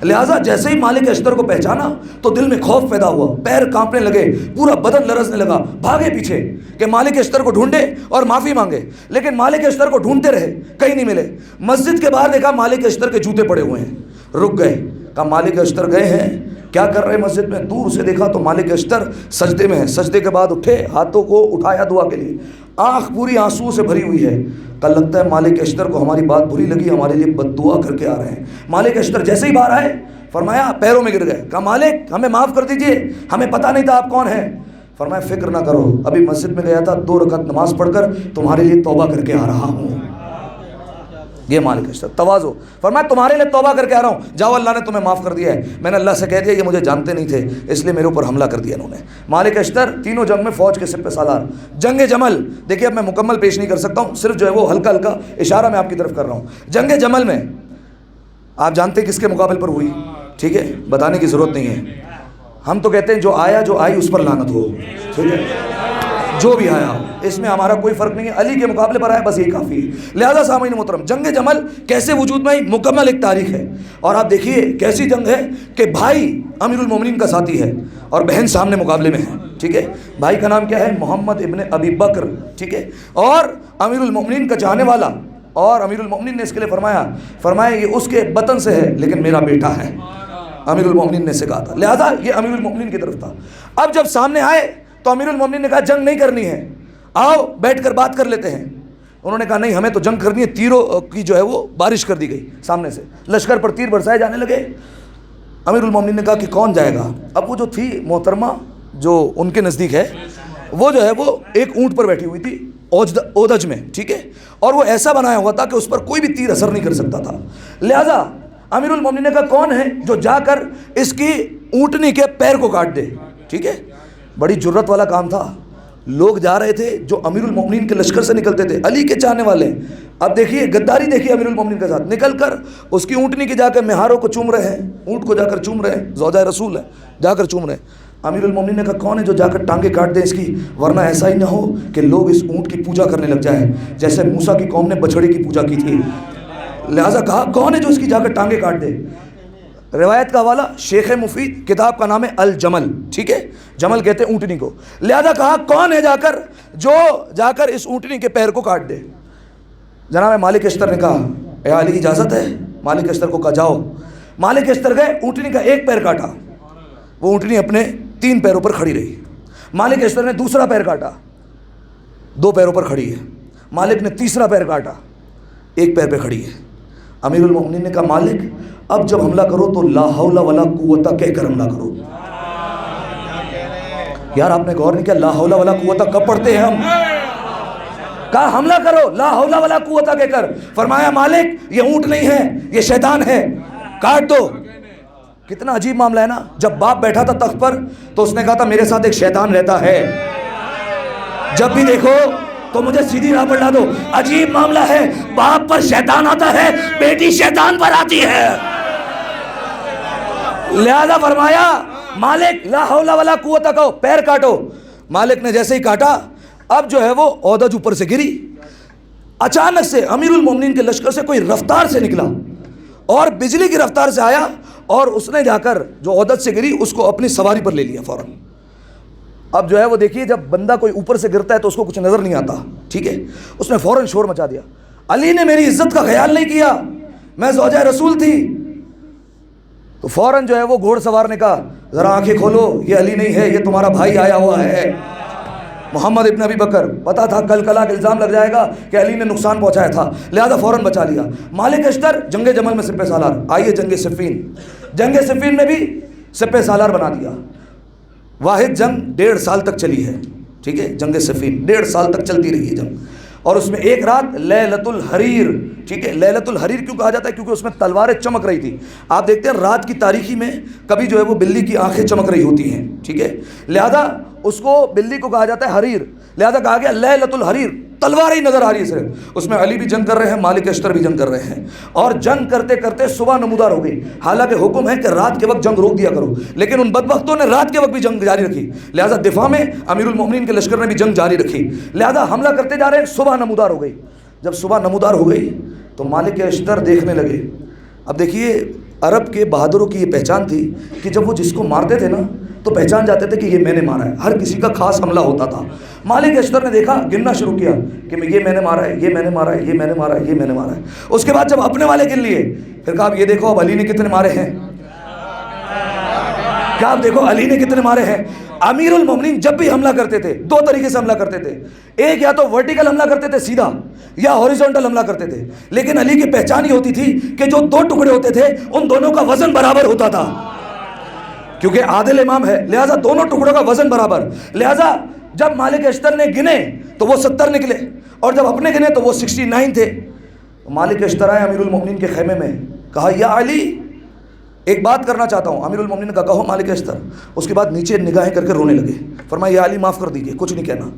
لہٰذا جیسے ہی مالک اشتر کو پہچانا تو دل میں خوف پیدا ہوا، پیر کانپنے لگے، پورا بدن لرزنے لگا، بھاگے پیچھے کہ مالک اشتر کو ڈھونڈے اور معافی مانگے، لیکن مالک اشتر کو ڈھونڈتے رہے، کہیں نہیں ملے۔ مسجد کے باہر دیکھا مالک اشتر کے جوتے پڑے ہوئے ہیں، رک گئے، کہا مالک اشتر گئے ہیں، کیا کر رہے مسجد میں؟ دور سے دیکھا تو مالک اشتر سجدے میں ہے، سجدے کے بعد اٹھے، ہاتھوں کو اٹھایا دعا کے لیے، آنکھ پوری آنسو سے بھری ہوئی ہے۔ کل لگتا ہے مالک اشتر کو ہماری بات بری لگی، ہمارے لیے بد دعا کر کے آ رہے ہیں۔ مالک اشتر جیسے ہی باہر آئے فرمایا، پیروں میں گر گئے، کہا مالک ہمیں معاف کر دیجئے، ہمیں پتہ نہیں تھا آپ کون ہیں۔ فرمایا فکر نہ کرو، ابھی مسجد میں گیا تھا، 2 رکعت نماز پڑھ کر تمہارے لیے توبہ کر کے آ رہا ہوں۔ یہ مالک اشتر تواضع، فرمایا تمہارے لیے توبہ کر کے آ رہا ہوں، جاؤ اللہ نے تمہیں معاف کر دیا ہے، میں نے اللہ سے کہہ دیا یہ مجھے جانتے نہیں تھے اس لیے میرے اوپر حملہ کر دیا انہوں نے۔ مالک اشتر تینوں جنگ میں فوج کے سپہ سالار۔ جنگ جمل دیکھیے، اب میں مکمل پیش نہیں کر سکتا ہوں، صرف جو ہے وہ ہلکا ہلکا اشارہ میں آپ کی طرف کر رہا ہوں۔ جنگ جمل میں آپ جانتے ہیں کس کے مقابل پر ہوئی، ٹھیک ہے، بتانے کی ضرورت نہیں ہے، ہم تو کہتے ہیں جو آئی اس پر لعنت ہو، ٹھیک ہے، جو بھی آیا اس میں ہمارا کوئی فرق نہیں ہے، علی کے مقابلے پر آیا بس یہی کافی ہے۔ لہذا سامعین محترم، جنگ جمل کیسے وجود میں آئی، مکمل ایک تاریخ ہے، اور آپ دیکھیے کیسی جنگ ہے کہ بھائی امیر المومنین کا ساتھی ہے اور بہن سامنے مقابلے میں ہے، ٹھیک ہے، بھائی کا نام کیا ہے؟ محمد ابن ابی بکر، ٹھیک ہے، اور امیر المومنین کا چاہنے والا، اور امیر المومنین نے اس کے لیے فرمایا یہ اس کے بطن سے ہے لیکن میرا بیٹا ہے، امیر المومنین نے سے کہا تھا، لہذا یہ امیر المومنین کی طرف تھا۔ اب جب سامنے آئے تو امیر المومنین نے کہا جنگ نہیں کرنی ہے، آؤ بیٹھ کر بات کر لیتے ہیں۔ انہوں نے کہا نہیں ہمیں تو جنگ کرنی ہے، تیروں کی جو ہے وہ بارش کر دی گئی سامنے سے، لشکر پر تیر برسائے جانے لگے۔ امیر المومنین نے کہا کہ کون جائے گا؟ اب وہ جو تھی محترمہ جو ان کے نزدیک ہے، وہ جو ہے وہ ایک اونٹ پر بیٹھی ہوئی تھی اودج میں، ٹھیک ہے، اور وہ ایسا بنایا ہوا تھا کہ اس پر کوئی بھی تیر اثر نہیں کر سکتا تھا۔ لہذا امیر المومنین نے کہا کون ہے جو جا کر اس کی اونٹنی کے پیر کو کاٹ دے، ٹھیک ہے، بڑی جرت والا کام تھا۔ لوگ جا رہے تھے جو امیر المومنین کے لشکر سے نکلتے تھے، علی کے چاہنے والے، اب دیکھیے غداری دیکھیے امیر المومنین کے ساتھ، نکل کر اس کی اونٹنی کی جا کر مہاروں کو چوم رہے ہیں، اونٹ کو جا کر چوم رہے ہیں، زوجہ رسول ہے جا کر چوم رہے ہیں۔ امیر المومنین نے کہا کون ہے جو جا کر ٹانگیں کاٹ دے اس کی، ورنہ ایسا ہی نہ ہو کہ لوگ اس اونٹ کی پوجا کرنے لگ جائیں جیسے موسیٰ کی قوم نے بچھڑے کی پوجا کی تھی۔ لہٰذا کہا کون ہے جو اس کی جا کر ٹانگیں کاٹ دے۔ روایت کا حوالہ شیخ مفید، کتاب کا نام ہے الجمل، ٹھیک ہے، جمل کہتے ہیں اونٹنی کو۔ لہذا کہا کون ہے جا کر اس اونٹنی کے پیر کو کاٹ دے۔ جناب مالک اشتر نے کہا اے علی اجازت ہے؟ مالک اشتر کو کہا جاؤ۔ مالک اشتر گئے، اونٹنی کا ایک پیر کاٹا، وہ اونٹنی اپنے 3 پیروں پر کھڑی رہی۔ مالک اشتر نے دوسرا پیر کاٹا، 2 پیروں پر کھڑی ہے۔ مالک نے تیسرا پیر کاٹا، 1 پیر پہ کھڑی ہے۔ امیر المومنین نے کہا مالک اب جب حملہ کرو تو لا حول ولا قوت کہہ کر حملہ کرو۔ یار آپ نے غور نہیں کیا لا حول ولا قوت کب پڑھتے ہیں ہم؟ کہا حملہ کرو لا حول ولا قوت کہہ کر۔ فرمایا مالک یہ اونٹ نہیں ہے، یہ شیطان ہے، کاٹ دو۔ کتنا عجیب معاملہ ہے نا، جب باپ بیٹھا تھا تخت پر تو اس نے کہا تھا میرے ساتھ ایک شیطان رہتا ہے، جب بھی دیکھو تو مجھے سیدھی راہ پر لا دو۔ عجیب معاملہ ہے، باپ پر شیطان آتا ہے، بیٹی شیطان پر آتی ہے۔ لہذا فرمایا مالک لا حول ولا قوت کہو، پیر کاٹو۔ مالک نے جیسے ہی کاٹا، اب جو ہے وہ اودج اوپر سے گری۔ اچانک سے امیر المومنین کے لشکر سے کوئی رفتار سے نکلا اور بجلی کی رفتار سے آیا، اور اس نے جا کر جو اودج سے گری اس کو اپنی سواری پر لے لیا فوراً۔ اب جو ہے وہ دیکھیے جب بندہ کوئی اوپر سے گرتا ہے تو اس کو کچھ نظر نہیں آتا، ٹھیک ہے، اس نے فوراً شور مچا دیا، علی نے میری عزت کا خیال نہیں کیا، میں زوجہ رسول تھی۔ تو فوراً جو ہے وہ گھوڑ سوار نے کہا ذرا آنکھیں کھولو، یہ علی نہیں ہے، یہ تمہارا بھائی آیا ہوا ہے محمد ابن ابی بکر۔ پتا تھا کل کلا کا الزام لگ جائے گا کہ علی نے نقصان پہنچایا تھا، لہذا فوراً بچا لیا۔ مالک اشتر جنگ جمل میں سپہ سالار، آئیے جنگ صفین، جنگ صفین میں بھی سپہ سالار بنا دیا۔ واحد جنگ 1.5 سال تک چلی ہے، ٹھیک ہے، جنگ صفین 1.5 سال تک چلتی رہی ہے جنگ، اور اس میں ایک رات لیلۃ الحریر، ٹھیک ہے، لیلۃ الحریر کیوں کہا جاتا ہے؟ کیونکہ اس میں تلواریں چمک رہی تھی۔ آپ دیکھتے ہیں رات کی تاریکی میں کبھی جو ہے وہ بلی کی آنکھیں چمک رہی ہوتی ہیں، ٹھیک ہے، لہذا اس کو بلی کو کہا جاتا ہے حریر، لہذا کہا گیا لیلۃ الحریر، تلواریں ہی نظر آ رہی ہے صرف۔ اس میں علی بھی جنگ کر رہے ہیں، مالک اشتر بھی جنگ کر رہے ہیں، اور جنگ کرتے کرتے صبح نمودار ہو گئی۔ حالانکہ حکم ہے کہ رات کے وقت جنگ روک دیا کرو، لیکن ان بدبختوں نے رات کے وقت بھی جنگ جاری رکھی، لہذا دفاع میں امیر المومنین کے لشکر نے بھی جنگ جاری رکھی، لہذا حملہ کرتے جا رہے ہیں۔ صبح نمودار ہو گئی، جب صبح نمودار ہو گئی تو مالک اشتر دیکھنے لگے۔ اب دیکھیے عرب کے بہادروں کی یہ پہچان تھی کہ جب وہ جس کو مارتے تھے نا تو پہچان جاتے تھے کہ یہ میں نے مارا ہے. ہر کسی کا خاص حملہ ہوتا تھا. مالک اشتر نے دیکھا, گننا شروع کیا کہ یہ میں نے مارا ہے, یہ میں نے مارا ہے, یہ میں نے مارا ہے, یہ میں نے مارا ہے. اس کے بعد جب اپنے والے گن لیے پھر کہا اب یہ دیکھو اب علی نے کتنے مارے ہیں. کیا آپ دیکھو علی نے کتنے مارے ہیں. امیر المومنین جب بھی حملہ کرتے تھے دو طریقے سے حملہ کرتے تھے. ایک یا تو ورٹیکل حملہ کرتے تھے سیدھا, یا ہاریزونٹل حملہ کرتے تھے. لیکن علی کی پہچان ہی ہوتی تھی کہ جو دو ٹکڑے ہوتے تھے ان دونوں کا وزن برابر ہوتا تھا, کیونکہ عادل امام ہے لہٰذا دونوں ٹکڑوں کا وزن برابر. لہٰذا جب مالک اشتر نے گنے تو وہ 70 نکلے, اور جب اپنے گنے تو وہ 69 تھے. مالک اشتر آئے امیر المومنین کے خیمے میں, کہا یا علی ایک بات کرنا چاہتا ہوں. امیر المومنین کا کہو مالک اشتر. اس کے بعد نیچے نگاہیں کر کے رونے لگے. فرمایا یا علی معاف کر دیجئے, کچھ نہیں کہنا.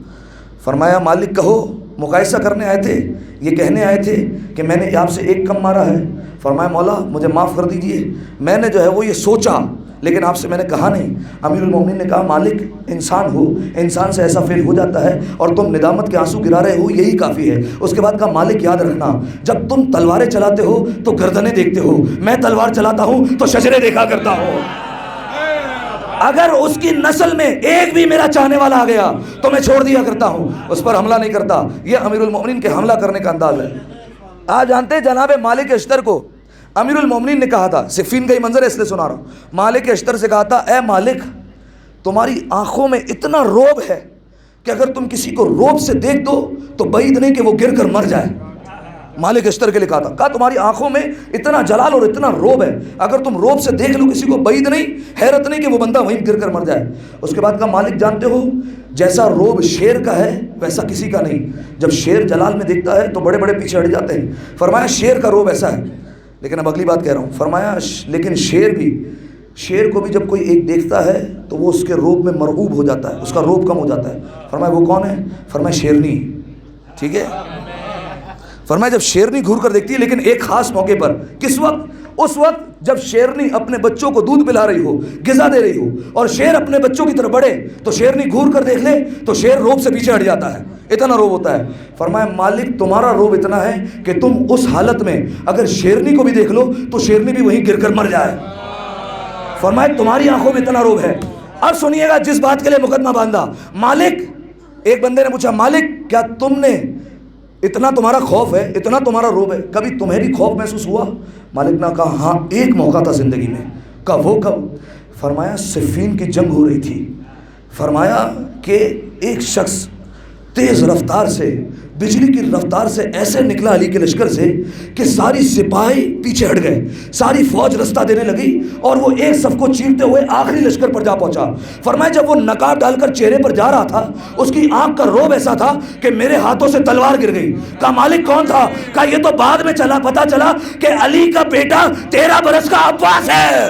فرمایا مالک کہو, مقایسہ کرنے آئے تھے, یہ کہنے آئے تھے کہ میں نے آپ سے ایک کم مارا ہے. فرمایا مولا مجھے معاف کر دیجئے, میں نے جو ہے وہ یہ سوچا لیکن آپ سے میں نے کہا نہیں. امیر المومنین نے کہا مالک انسان ہو, انسان سے ایسا فعل ہو جاتا ہے اور تم ندامت کے آنسو گرا رہے ہو, یہی کافی ہے. اس کے بعد کہا مالک یاد رکھنا جب تم تلواریں چلاتے ہو تو گردنیں دیکھتے ہو, میں تلوار چلاتا ہوں تو شجرے دیکھا کرتا ہوں. اگر اس کی نسل میں ایک بھی میرا چاہنے والا آ گیا تو میں چھوڑ دیا کرتا ہوں, اس پر حملہ نہیں کرتا. یہ امیر المومنین کے حملہ کرنے کا انداز ہے. آپ جانتے ہیں جناب مالک اشتر کو امیر المومنین نے کہا تھا, صفین کا ہی منظر ہے اس لیے سنا رہا ہوں. مالک اشتر سے کہا تھا اے مالک تمہاری آنکھوں میں اتنا روب ہے کہ اگر تم کسی کو روب سے دیکھ دو تو بعید نہیں کہ وہ گر کر مر جائے. مالک اشتر کے لیے کہا تھا تمہاری آنکھوں میں اتنا جلال اور اتنا روب ہے, اگر تم روب سے دیکھ لو کسی کو بعید نہیں, حیرت نہیں کہ وہ بندہ وہیں گر کر مر جائے. اس کے بعد کہا مالک جانتے ہو جیسا روب شیر کا ہے ویسا کسی کا نہیں. جب شیر جلال میں دیکھتا ہے تو بڑے بڑے پیچھے ہٹ جاتے ہیں. فرمایا شیر کا روب ایسا ہے. لیکن اب اگلی بات کہہ رہا ہوں. فرمایا لیکن شیر کو بھی جب کوئی ایک دیکھتا ہے تو وہ اس کے روب میں مرعوب ہو جاتا ہے, اس کا روب کم ہو جاتا ہے. فرمایا وہ کون ہے؟ فرمایا شیرنی. ٹھیک ہے. فرمایا جب شیرنی گھور کر دیکھتی ہے لیکن ایک خاص موقع پر. کس وقت؟ اس وقت جب شیرنی اپنے بچوں کو دودھ پلا رہی ہو, غذا دے رہی ہو, اور شیر اپنے بچوں کی طرف بڑھے تو شیرنی گھور کر دیکھ لے تو شیر روب سے پیچھے ہٹ جاتا ہے, اتنا روب ہوتا ہے. فرمایا مالک تمہارا روب اتنا ہے کہ تم اس حالت میں اگر شیرنی کو بھی دیکھ لو تو شیرنی بھی وہیں گر کر مر جائے. فرمایا تمہاری آنکھوں میں اتنا روب ہے. اب سنیے گا جس بات کے لیے مقدمہ باندھا. مالک, ایک بندے نے پوچھا مالک کیا تم نے اتنا تمہارا خوف ہے, اتنا تمہارا روب ہے, کبھی تمہیں بھی خوف محسوس ہوا؟ مالک نے کہا ہاں ایک موقع تھا زندگی میں. کہا وہ کب؟ فرمایا صفین کی جنگ ہو رہی تھی. فرمایا کہ ایک شخص تیز رفتار سے, بجلی کی رفتار سے ایسے نکلا علی کے لشکر سے کہ ساری سپاہی پیچھے ہٹ گئے, ساری فوج رستہ دینے لگی اور وہ ایک صف کو چیرتے ہوئے آخری لشکر پر جا پہنچا. فرمایا جب وہ نقاب ڈال کر چہرے پر جا رہا تھا اس کی آنکھ کا روب ایسا تھا کہ میرے ہاتھوں سے تلوار گر گئی. کہا مالک کون تھا؟ کہا یہ تو بعد میں پتا چلا کہ علی کا بیٹا 13 برس کا عباس ہے.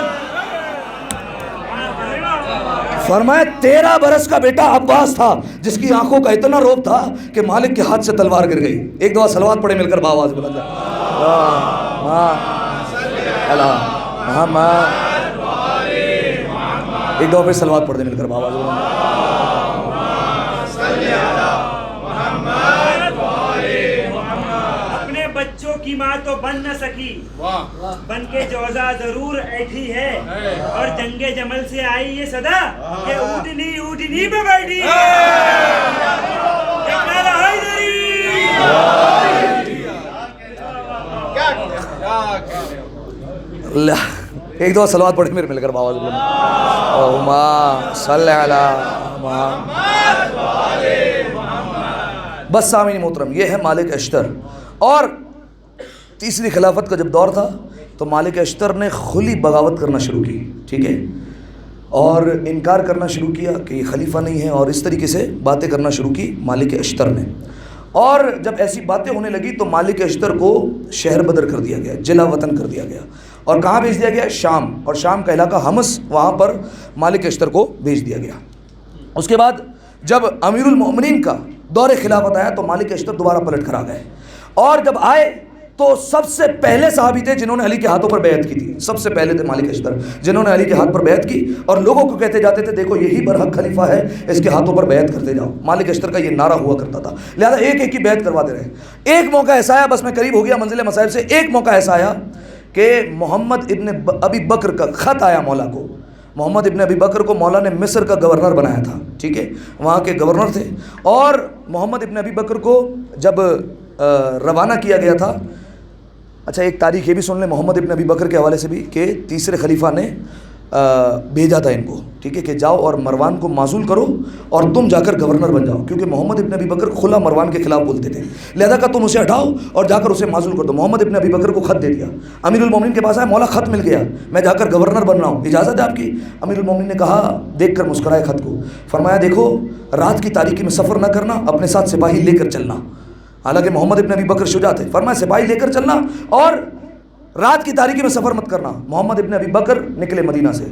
فرمایا 13 برس کا بیٹا عباس تھا جس کی آنکھوں کا اتنا روب تھا کہ مالک کے ہاتھ سے تلوار گر گئی. ایک دفعہ صلوات پڑھے مل کر بآواز بلند ہے. ایک دفعہ پھر صلوات پڑھ دے مل کر بآواز بلند ہے. بچوں کی ماں تو بن نہ سکی, بن کے جوزا ضرور ایٹھی ہے, اور جنگ جمل سے آئی یہ صدا کہ اونٹنی پہ بیٹھی ہے. ایک دو صلوات پڑھے میرے مل کر باواز بولنا. اللہم صلی علی محمد. بس سامعین محترم, یہ ہے مالک اشتر. اور تیسری خلافت کا جب دور تھا تو مالک اشتر نے کھلی بغاوت کرنا شروع کی. ٹھیک ہے, اور انکار کرنا شروع کیا کہ یہ خلیفہ نہیں ہے, اور اس طریقے سے باتیں کرنا شروع کی مالک اشتر نے. اور جب ایسی باتیں ہونے لگی تو مالک اشتر کو شہر بدر کر دیا گیا, جلا وطن کر دیا گیا. اور کہاں بھیج دیا گیا؟ شام. اور شام کا علاقہ حمص, وہاں پر مالک اشتر کو بھیج دیا گیا. اس کے بعد جب امیر المومنین کا دور خلافت آیا تو مالک اشتر دوبارہ پلٹ کر آ گئے. اور جب آئے تو سب سے پہلے صحابی تھے جنہوں نے علی کے ہاتھوں پر بیعت کی تھی. سب سے پہلے تھے مالک اشتر جنہوں نے علی کے ہاتھ پر بیعت کی, اور لوگوں کو کہتے جاتے تھے دیکھو یہی برحق خلیفہ ہے, اس کے ہاتھوں پر بیعت کرتے جاؤ. مالک اشتر کا یہ نعرہ ہوا کرتا تھا, لہذا ایک ایک کی بیعت کرواتے رہے. ایک موقع ایسا آیا, بس میں قریب ہو گیا منزل مسائل سے, ایک موقع ایسا آیا کہ محمد ابن ابی بکر کا خط آیا مولا کو. محمد ابن ابی بکر کو مولا نے مصر کا گورنر بنایا تھا, ٹھیک ہے, وہاں کے گورنر تھے. اور محمد ابن ابی بکر کو جب روانہ کیا گیا تھا, اچھا ایک تاریخ یہ بھی سن لیں محمد ابن ابی بکر کے حوالے سے بھی, کہ تیسرے خلیفہ نے بھیجا تھا ان کو, ٹھیک ہے, کہ جاؤ اور مروان کو معزول کرو اور تم جا کر گورنر بن جاؤ, کیونکہ محمد ابن ابی بکر کھلا مروان کے خلاف بولتے تھے, لہذا کہ تم اسے ہٹاؤ اور جا کر اسے معزول کر دو. محمد ابن ابی بکر کو خط دے دیا. امیر المومنین کے پاس آیا, مولا خط مل گیا, میں جا کر گورنر بن رہا ہوں, اجازت ہے آپ کی؟ امیر المومنین نے کہا, دیکھ کر مسکرائے خط کو, فرمایا دیکھو رات کی تاریکی میں سفر نہ کرنا, اپنے ساتھ سپاہی لے کر چلنا. حالانکہ محمد ابن ابی بکر شجاع تھے, فرمایا سپاہی لے کر چلنا اور رات کی تاریکی میں سفر مت کرنا. محمد ابن ابی بکر نکلے مدینہ سے,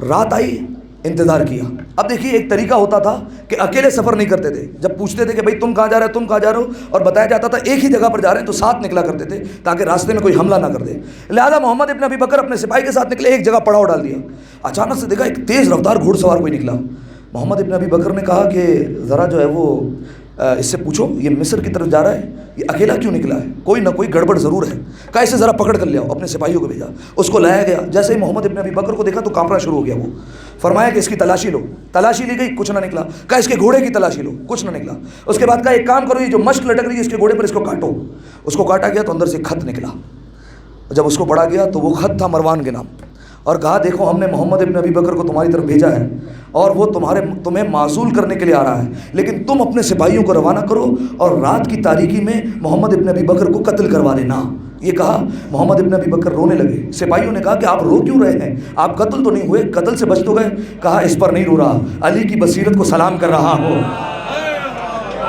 رات آئی, انتظار کیا. اب دیکھیے ایک طریقہ ہوتا تھا کہ اکیلے سفر نہیں کرتے تھے, جب پوچھتے تھے کہ بھائی تم کہاں جا رہے ہو, تم کہاں جا رہے ہو, اور بتایا جاتا تھا ایک ہی جگہ پر جا رہے ہیں, تو ساتھ نکلا کرتے تھے تاکہ راستے میں کوئی حملہ نہ کر دے. لہذا محمد ابن ابی بکر اپنے سپاہی کے ساتھ نکلے, ایک جگہ پڑاؤ ڈال دیا. اچانک سے دیکھا ایک تیز رفتار گھوڑ سوار کوئی نکلا. محمد ابن ابی بکر نے کہا کہ ذرا جو ہے وہ اس سے پوچھو یہ مصر کی طرف جا رہا ہے, یہ اکیلا کیوں نکلا ہے, کوئی نہ کوئی گڑبڑ ضرور ہے. کہا اسے ذرا پکڑ کر لے آؤ. اپنے سپاہیوں کو بھیجا, اس کو لایا گیا. جیسے ہی محمد ابن ابی بکر کو دیکھا تو کانپنا شروع ہو گیا. وہ فرمایا کہ اس کی تلاشی لو. تلاشی لی گئی, کچھ نہ نکلا. کہا اس کے گھوڑے کی تلاشی لو, کچھ نہ نکلا. اس کے بعد کہا ایک کام کرو, یہ جو مشک لٹک رہی ہے اس کے گھوڑے پر اس کو کاٹو. اس کو کاٹا گیا تو اندر سے خط نکلا. جب اس کو پڑھا گیا تو وہ خط تھا مروان کے نام, اور کہا دیکھو ہم نے محمد ابن ابی بکر کو تمہاری طرف بھیجا ہے اور وہ تمہیں معزول کرنے کے لیے آ رہا ہے, لیکن تم اپنے سپاہیوں کو روانہ کرو اور رات کی تاریکی میں محمد ابن ابی بکر کو قتل کروا دینا. یہ کہا, محمد ابن ابی بکر رونے لگے. سپاہیوں نے کہا کہ آپ رو کیوں رہے ہیں, آپ قتل تو نہیں ہوئے, قتل سے بچ تو گئے. کہا اس پر نہیں رو رہا, علی کی بصیرت کو سلام کر رہا ہوں.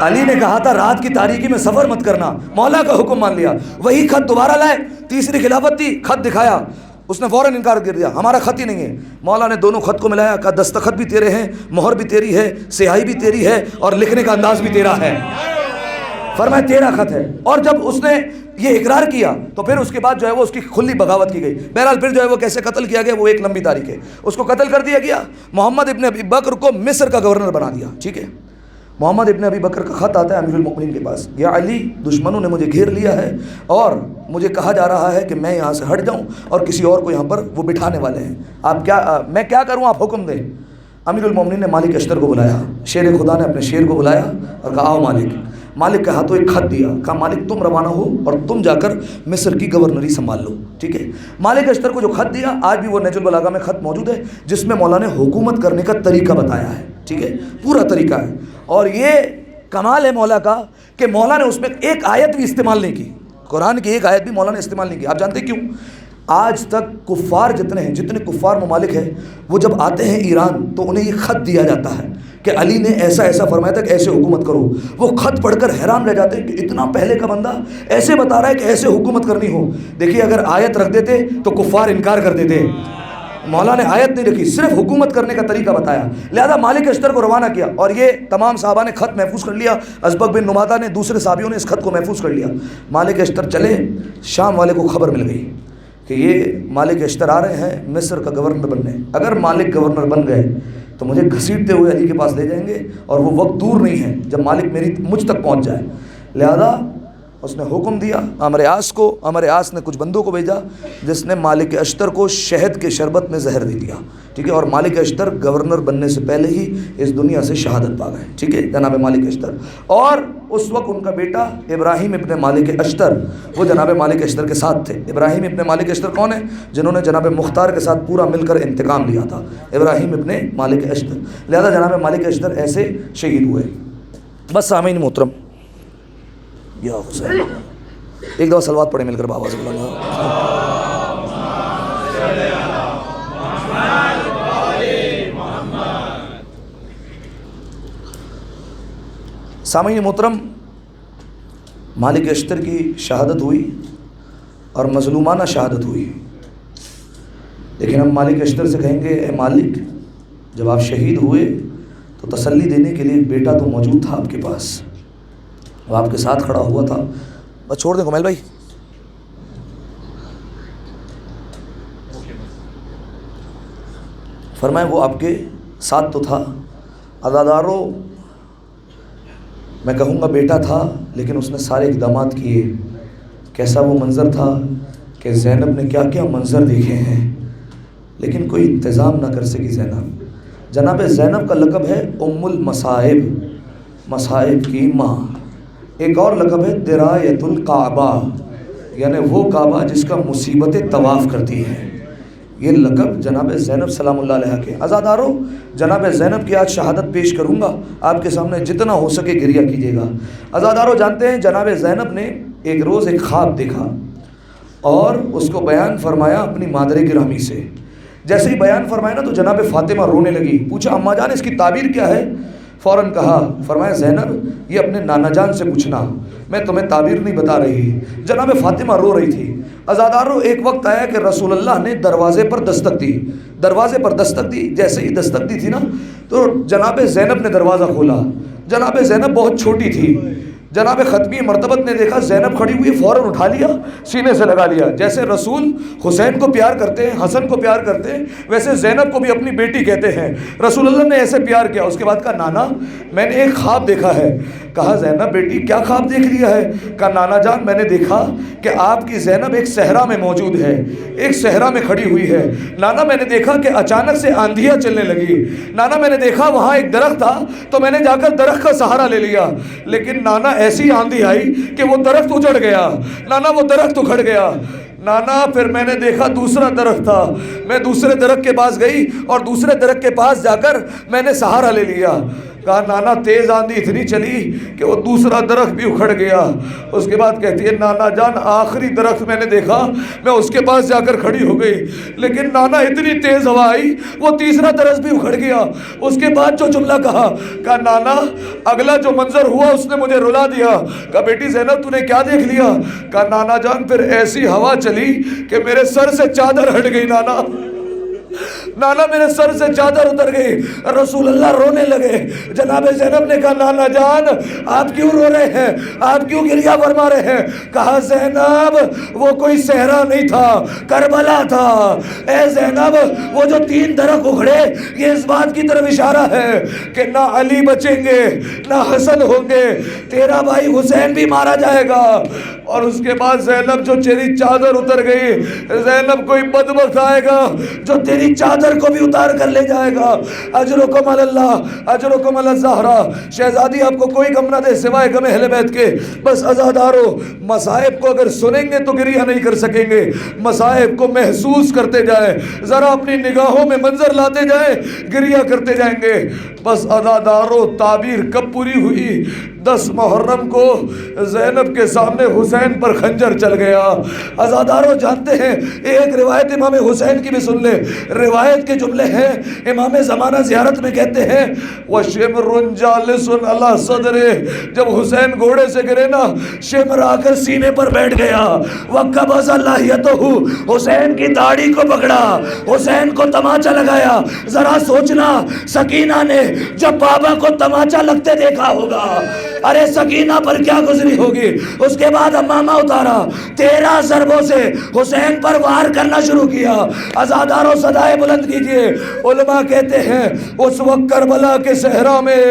علی نے کہا تھا رات کی تاریکی میں سفر مت کرنا, مولا کا حکم مان لیا. وہی خط دوبارہ لائے, تیسری خلافت تھی, خط دکھایا. اس نے فوراً انکار کر دیا, ہمارا خط ہی نہیں ہے. مولا نے دونوں خط کو ملایا, کہا دستخط بھی تیرے ہیں, مہر بھی تیری ہے, سیاہی بھی تیری ہے, اور لکھنے کا انداز بھی تیرا ہے. فرمایا تیرا خط ہے. اور جب اس نے یہ اقرار کیا تو پھر اس کے بعد جو ہے وہ اس کی کھلی بغاوت کی گئی. بہرحال پھر جو ہے وہ کیسے قتل کیا گیا وہ ایک لمبی تاریخ ہے. اس کو قتل کر دیا گیا. محمد ابن ابی بکر کو مصر کا گورنر بنا دیا, ٹھیک ہے. محمد ابن ابی بکر کا خط آتا ہے امیر المؤمنین کے پاس, یا علی دشمنوں نے مجھے گھیر لیا ہے اور مجھے کہا جا رہا ہے کہ میں یہاں سے ہٹ جاؤں اور کسی اور کو یہاں پر وہ بٹھانے والے ہیں, آپ میں کیا کروں, آپ حکم دیں. امیر المؤمنین نے مالک اشتر کو بلایا, شیر خدا نے اپنے شیر کو بلایا اور کہا آؤ مالک. مالک کے ہاتھوں ایک خط دیا, کہا مالک تم روانہ ہو اور تم جا کر مصر کی گورنری سنبھال لو, ٹھیک ہے. مالک اشتر کو جو خط دیا, آج بھی وہ نہج البلاغہ میں خط موجود ہے جس میں مولا نے حکومت کرنے کا طریقہ بتایا ہے, ٹھیک ہے, پورا طریقہ ہے. اور یہ کمال ہے مولا کا کہ مولا نے اس میں ایک آیت بھی استعمال نہیں کی, قرآن کی ایک آیت بھی مولا نے استعمال نہیں کی. آپ جانتے کیوں؟ آج تک کفار جتنے ہیں, جتنے کفار ممالک ہیں, وہ جب آتے ہیں ایران تو انہیں یہ خط دیا جاتا ہے کہ علی نے ایسا ایسا فرمایا تھا کہ ایسے حکومت کرو. وہ خط پڑھ کر حیران رہ جاتے ہیں کہ اتنا پہلے کا بندہ ایسے بتا رہا ہے کہ ایسے حکومت کرنی ہو. دیکھیے اگر آیت رکھ دیتے تو کفار انکار کر دیتے. مولا نے آیت نہیں رکھی, صرف حکومت کرنے کا طریقہ بتایا. لہذا مالک اشتر کو روانہ کیا اور یہ تمام صحابہ نے خط محفوظ کر لیا. ازبق بن نماتہ نے, دوسرے صحابیوں نے اس خط کو محفوظ کر لیا. مالک اشتر چلے, شام والے کو خبر مل گئی کہ یہ مالک اشتر آ رہے ہیں مصر کا گورنر بننے. اگر مالک گورنر بن گئے تو مجھے گھسیٹتے ہوئے علی کے پاس لے جائیں گے, اور وہ وقت دور نہیں ہے جب مالک مجھ تک پہنچ جائے. لہذا اس نے حکم دیا عمرو عاص کو. عمرو عاص نے کچھ بندوں کو بھیجا جس نے مالک اشتر کو شہد کے شربت میں زہر دے دیا, ٹھیک ہے. اور مالک اشتر گورنر بننے سے پہلے ہی اس دنیا سے شہادت پا گئے, ٹھیک ہے, جناب مالک اشتر. اور اس وقت ان کا بیٹا ابراہیم ابن مالک اشتر وہ جناب مالک اشتر کے ساتھ تھے. ابراہیم ابن مالک اشتر کون ہے؟ جنہوں نے جناب مختار کے ساتھ پورا مل کر انتقام لیا تھا, ابراہیم ابن مالک اشتر. لہذا جناب مالک اشتر ایسے شہید ہوئے. بس سامعین محترم, یا حسین ایک دفعہ صلوات پڑھیں مل کر بابا سے بلانا. سامعین محترم, مالک اشتر کی شہادت ہوئی اور مظلومانہ شہادت ہوئی. لیکن ہم مالک اشتر سے کہیں گے اے مالک, جب آپ شہید ہوئے تو تسلی دینے کے لیے ایک بیٹا تو موجود تھا آپ کے پاس, وہ آپ کے ساتھ کھڑا ہوا تھا. بس چھوڑ دیں کمیل بھائی. فرمائے وہ آپ کے ساتھ تو تھا. عزادارو, میں کہوں گا بیٹا تھا لیکن اس نے سارے اقدامات کیے. کیسا وہ منظر تھا کہ زینب نے کیا کیا منظر دیکھے ہیں، لیکن کوئی انتظام نہ کر سکی زینب۔ جناب زینب کا لقب ہے ام المصائب، مصائب کی ماں۔ ایک اور لقب ہے درایت الکعبہ، یعنی وہ کعبہ جس کا مصیبتیں طواف کرتی ہیں۔ یہ لقب جناب زینب سلام اللہ علیہ کے۔ عزادارو، جناب زینب کی آج شہادت پیش کروں گا، آپ کے سامنے جتنا ہو سکے گریہ کیجیے گا۔ عزادارو، جانتے ہیں جناب زینب نے ایک روز ایک خواب دیکھا اور اس کو بیان فرمایا اپنی مادر گرامی سے۔ جیسے ہی بیان فرمایا نا تو جناب فاطمہ رونے لگی۔ پوچھا اماں جان اس کی تعبیر کیا ہے؟ فوراً کہا، فرمایا زینب یہ اپنے نانا جان سے پوچھنا، میں تمہیں تعبیر نہیں بتا رہی۔ جناب فاطمہ رو رہی تھی۔ عزادارو، ایک وقت آیا کہ رسول اللہ نے دروازے پر دستک دی، دروازے پر دستک دی۔ جیسے ہی دستک دی تھی نا تو جناب زینب نے دروازہ کھولا۔ جناب زینب بہت چھوٹی تھی۔ جناب ختمی مرتبت نے دیکھا زینب کھڑی ہوئی، فوراً اٹھا لیا، سینے سے لگا لیا۔ جیسے رسول حسین کو پیار کرتے ہیں، حسن کو پیار کرتے ہیں، ویسے زینب کو بھی اپنی بیٹی کہتے ہیں۔ رسول اللہ نے ایسے پیار کیا۔ اس کے بعد کہا نانا میں نے ایک خواب دیکھا ہے۔ کہا زینب بیٹی کیا خواب دیکھ لیا ہے؟ کہا نانا جان میں نے دیکھا کہ آپ کی زینب ایک صحرا میں موجود ہے، ایک صحرا میں کھڑی ہوئی ہے۔ نانا میں نے دیکھا کہ اچانک سے آندھیاں چلنے لگی۔ نانا میں نے دیکھا وہاں ایک درخت تھا تو میں نے جا کر درخت کا سہارا لے لیا، لیکن نانا ایسی آندھی آئی کہ وہ درخت اجڑ گیا۔ نانا وہ درخت اکھڑ گیا۔ نانا پھر میں نے دیکھا دوسرا درخت تھا، میں دوسرے درخت کے پاس گئی اور دوسرے درخت کے پاس جا کر میں نے سہارا لے لیا۔ کہا نانا تیز آندھی اتنی چلی کہ وہ دوسرا درخت بھی اکھڑ گیا۔ اس کے بعد کہتی ہے نانا جان آخری درخت میں نے دیکھا، میں اس کے پاس جا کر کھڑی ہو گئی، لیکن نانا اتنی تیز ہوا آئی وہ تیسرا درخت بھی اکھڑ گیا۔ اس کے بعد جو جملہ کہا نانا اگلا جو منظر ہوا اس نے مجھے رلا دیا۔ کہا بیٹی زینب تو نے کیا دیکھ لیا؟ کہا نانا جان پھر ایسی ہوا چلی کہ میرے سر سے چادر ہٹ گئی۔ نانا میرے سر سے چادر اتر گئی۔ رسول اللہ رونے لگے۔ جناب زینب نے کہا نانا جان آپ کیوں رو رہے ہیں، آپ کیوں گریہ فرما رہے ہیں؟ کہا زینب وہ کوئی صحرا نہیں تھا، کربلا تھا۔ اے زینب وہ جو 3 درخت اکھڑے یہ اس بات کی طرف اشارہ ہے کہ نہ علی بچیں گے نہ حسن ہوں گے، تیرا بھائی حسین بھی مارا جائے گا۔ اور اس کے بعد زینب جو تیری چادر اتر گئی، زینب کوئی بدبخت آئے گا جو تیری چادر کو بھی اتار کر لے جائے گا۔ اجرکم علی اللہ، اجرکم علی الزہرا۔ شہزادی آپ کو کوئی غم نہ دے سوائے غم اہل بیت کے۔ بس عزادارو مصائب کو اگر سنیں گے تو گریہ نہیں کر سکیں گے، مصائب کو محسوس کرتے جائیں، ذرا اپنی نگاہوں میں منظر لاتے جائیں، گریہ کرتے جائیں گے۔ بس عزادارو تعبیر کب پوری ہوئی؟ 10 محرم کو زینب کے سامنے حسین پر خنجر چل گیا۔ عزادارو جانتے ہیں ایک روایت امام حسین کی بھی سن لے۔ روایت کے جملے ہیں، امام زمانہ زیارت میں کہتے ہیں وَشِمْرٌ جَالِسٌ عَلَى صَدْرِهِ، جب حسین گھوڑے سے گرے نا شمر آ کر سینے پر بیٹھ گیا۔ وَقَبَضَ لَحْيَتَهُ، حسین کی داڑھی کو پکڑا، حسین کو تماچا لگایا۔ ذرا سوچنا سکینہ نے جب بابا کو تماچا لگتے دیکھا ہوگا، ارے سکینہ پر کیا گزری ہوگی۔ اس کے بعد امامہ اتارا، 13 ضربوں سے حسین پر وار کرنا شروع کیا۔ عزاداروں صدائے بلند کیجئے۔ علماء کہتے ہیں اس وقت کربلا کے صحرا میں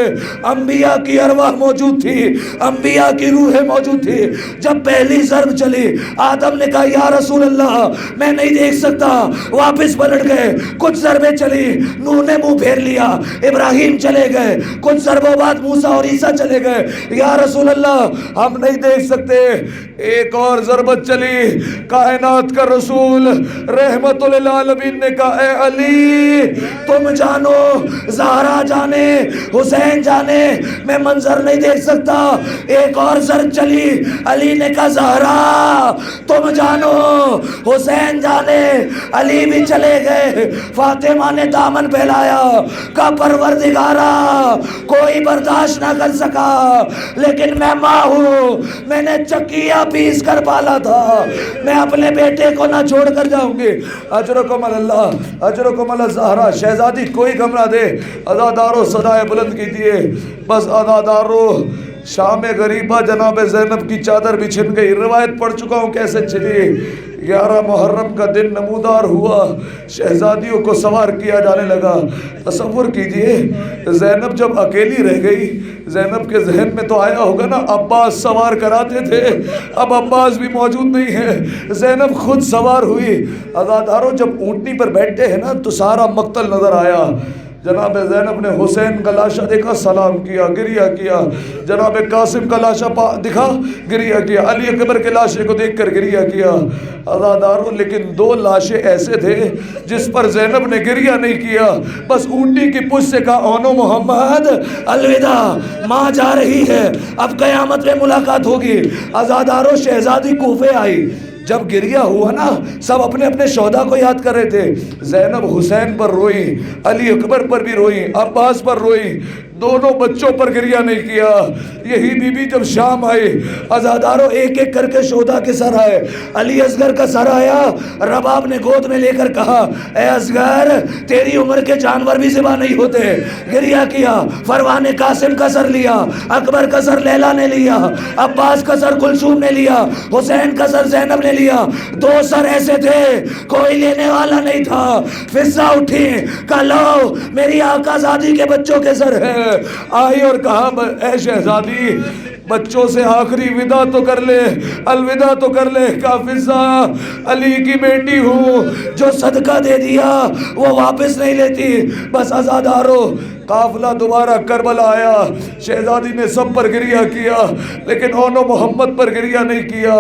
انبیاء کی ارواح موجود تھی، انبیاء کی روحیں موجود تھی۔ جب پہلی ضرب چلی آدم نے کہا یا رسول اللہ میں نہیں دیکھ سکتا، واپس پلٹ گئے۔ کچھ ضربیں چلی، نوح نے منہ پھیر لیا، ابراہیم چلے گئے۔ کچھ ضربوں بعد موسیٰ اور عیسیٰ چلے گئے۔ یا رسول اللہ ہم نہیں دیکھ سکتے۔ ایک اور ضربت چلی، کائنات کا رسول رحمت للعالمین نے کہا اے علی تم جانو، زہرا جانے، حسین جانے، میں منظر نہیں دیکھ سکتا۔ ایک اور ضرب چلی، علی نے کہا زہرا تم جانو، حسین جانے، علی بھی چلے گئے۔ فاطمہ نے دامن پھیلایا، کہا پروردگارا کوئی برداشت نہ کر سکا، لیکن میں ماں ہوں، میں نے چکیہ پیس کر پالا تھا، میں اپنے بیٹے کو نہ چھوڑ کر جاؤں گی۔ اجرکم اللہ، اجرکم اللہ زہرا۔ شہزادی کوئی غم نہ دے۔ عزادارو صدائے بلند کیجئے۔ بس عزادارو شام غریبہ جناب زینب کی چادر بھی چھن گئی. روایت پڑھ چکا ہوں کیسے چھنی. 11 محرم کا دن نمودار ہوا, شہزادیوں کو سوار کیا جانے لگا. تصور کیجئے زینب جب اکیلی رہ گئی, زینب کے ذہن میں تو آیا ہوگا نا عباس سوار کراتے تھے, اب عباس بھی موجود نہیں ہے, زینب خود سوار ہوئی. عزاداروں جب اونٹنی پر بیٹھتے ہیں نا تو سارا مقتل نظر آیا. جناب زینب نے حسین کا لاشا دیکھا, سلام کیا, گریہ کیا. جناب قاسم کا لاشا دکھا, گریہ کیا. علی اکبر کے لاشے کو دیکھ کر گریہ کیا. عزاداروں لیکن 2 لاشیں ایسے تھے جس پر زینب نے گریہ نہیں کیا, بس اونٹی کی پشت سے کہا اونو محمد الوداع, ماں جا رہی ہے, اب قیامت میں ملاقات ہوگی. عزاداروں شہزادی کوفے آئی. جب گریہ ہوا نا سب اپنے اپنے شہداء کو یاد کر رہے تھے. زینب حسین پر روئی, علی اکبر پر بھی روئی, عباس پر روئی, دونوں بچوں پر گریہ نہیں کیا. یہی بی بی جب شام آئی, عزاداروں ایک ایک کر کے شہداء کے سر آئے. علی اصغر کا سر آیا, رباب نے گود میں لے کر کہا اے اصغر تیری عمر کے جانور بھی ذبح نہیں ہوتے. گریہ کیا. فروان نے قاسم کا سر لیا, اکبر کا سر لیلا نے لیا, عباس کا سر کلثوم نے لیا, حسین کا سر زینب نے لیا. 2 سر ایسے تھے کوئی لینے والا نہیں تھا. فضا اٹھی, کہا لو میری آقا زادی کے بچوں کے سر ہے. آئی اور کہا اے شہزادی بچوں سے آخری وداع تو کر لے, الوداع تو کر لے. کہا فضا علی کی بیٹی ہوں, جو صدقہ دے دیا وہ واپس نہیں لیتی. بس عزاداروں قافلہ دوبارہ کربلا آیا. شہزادی نے سب پر گریہ کیا لیکن اونو محمد پر گریہ نہیں کیا.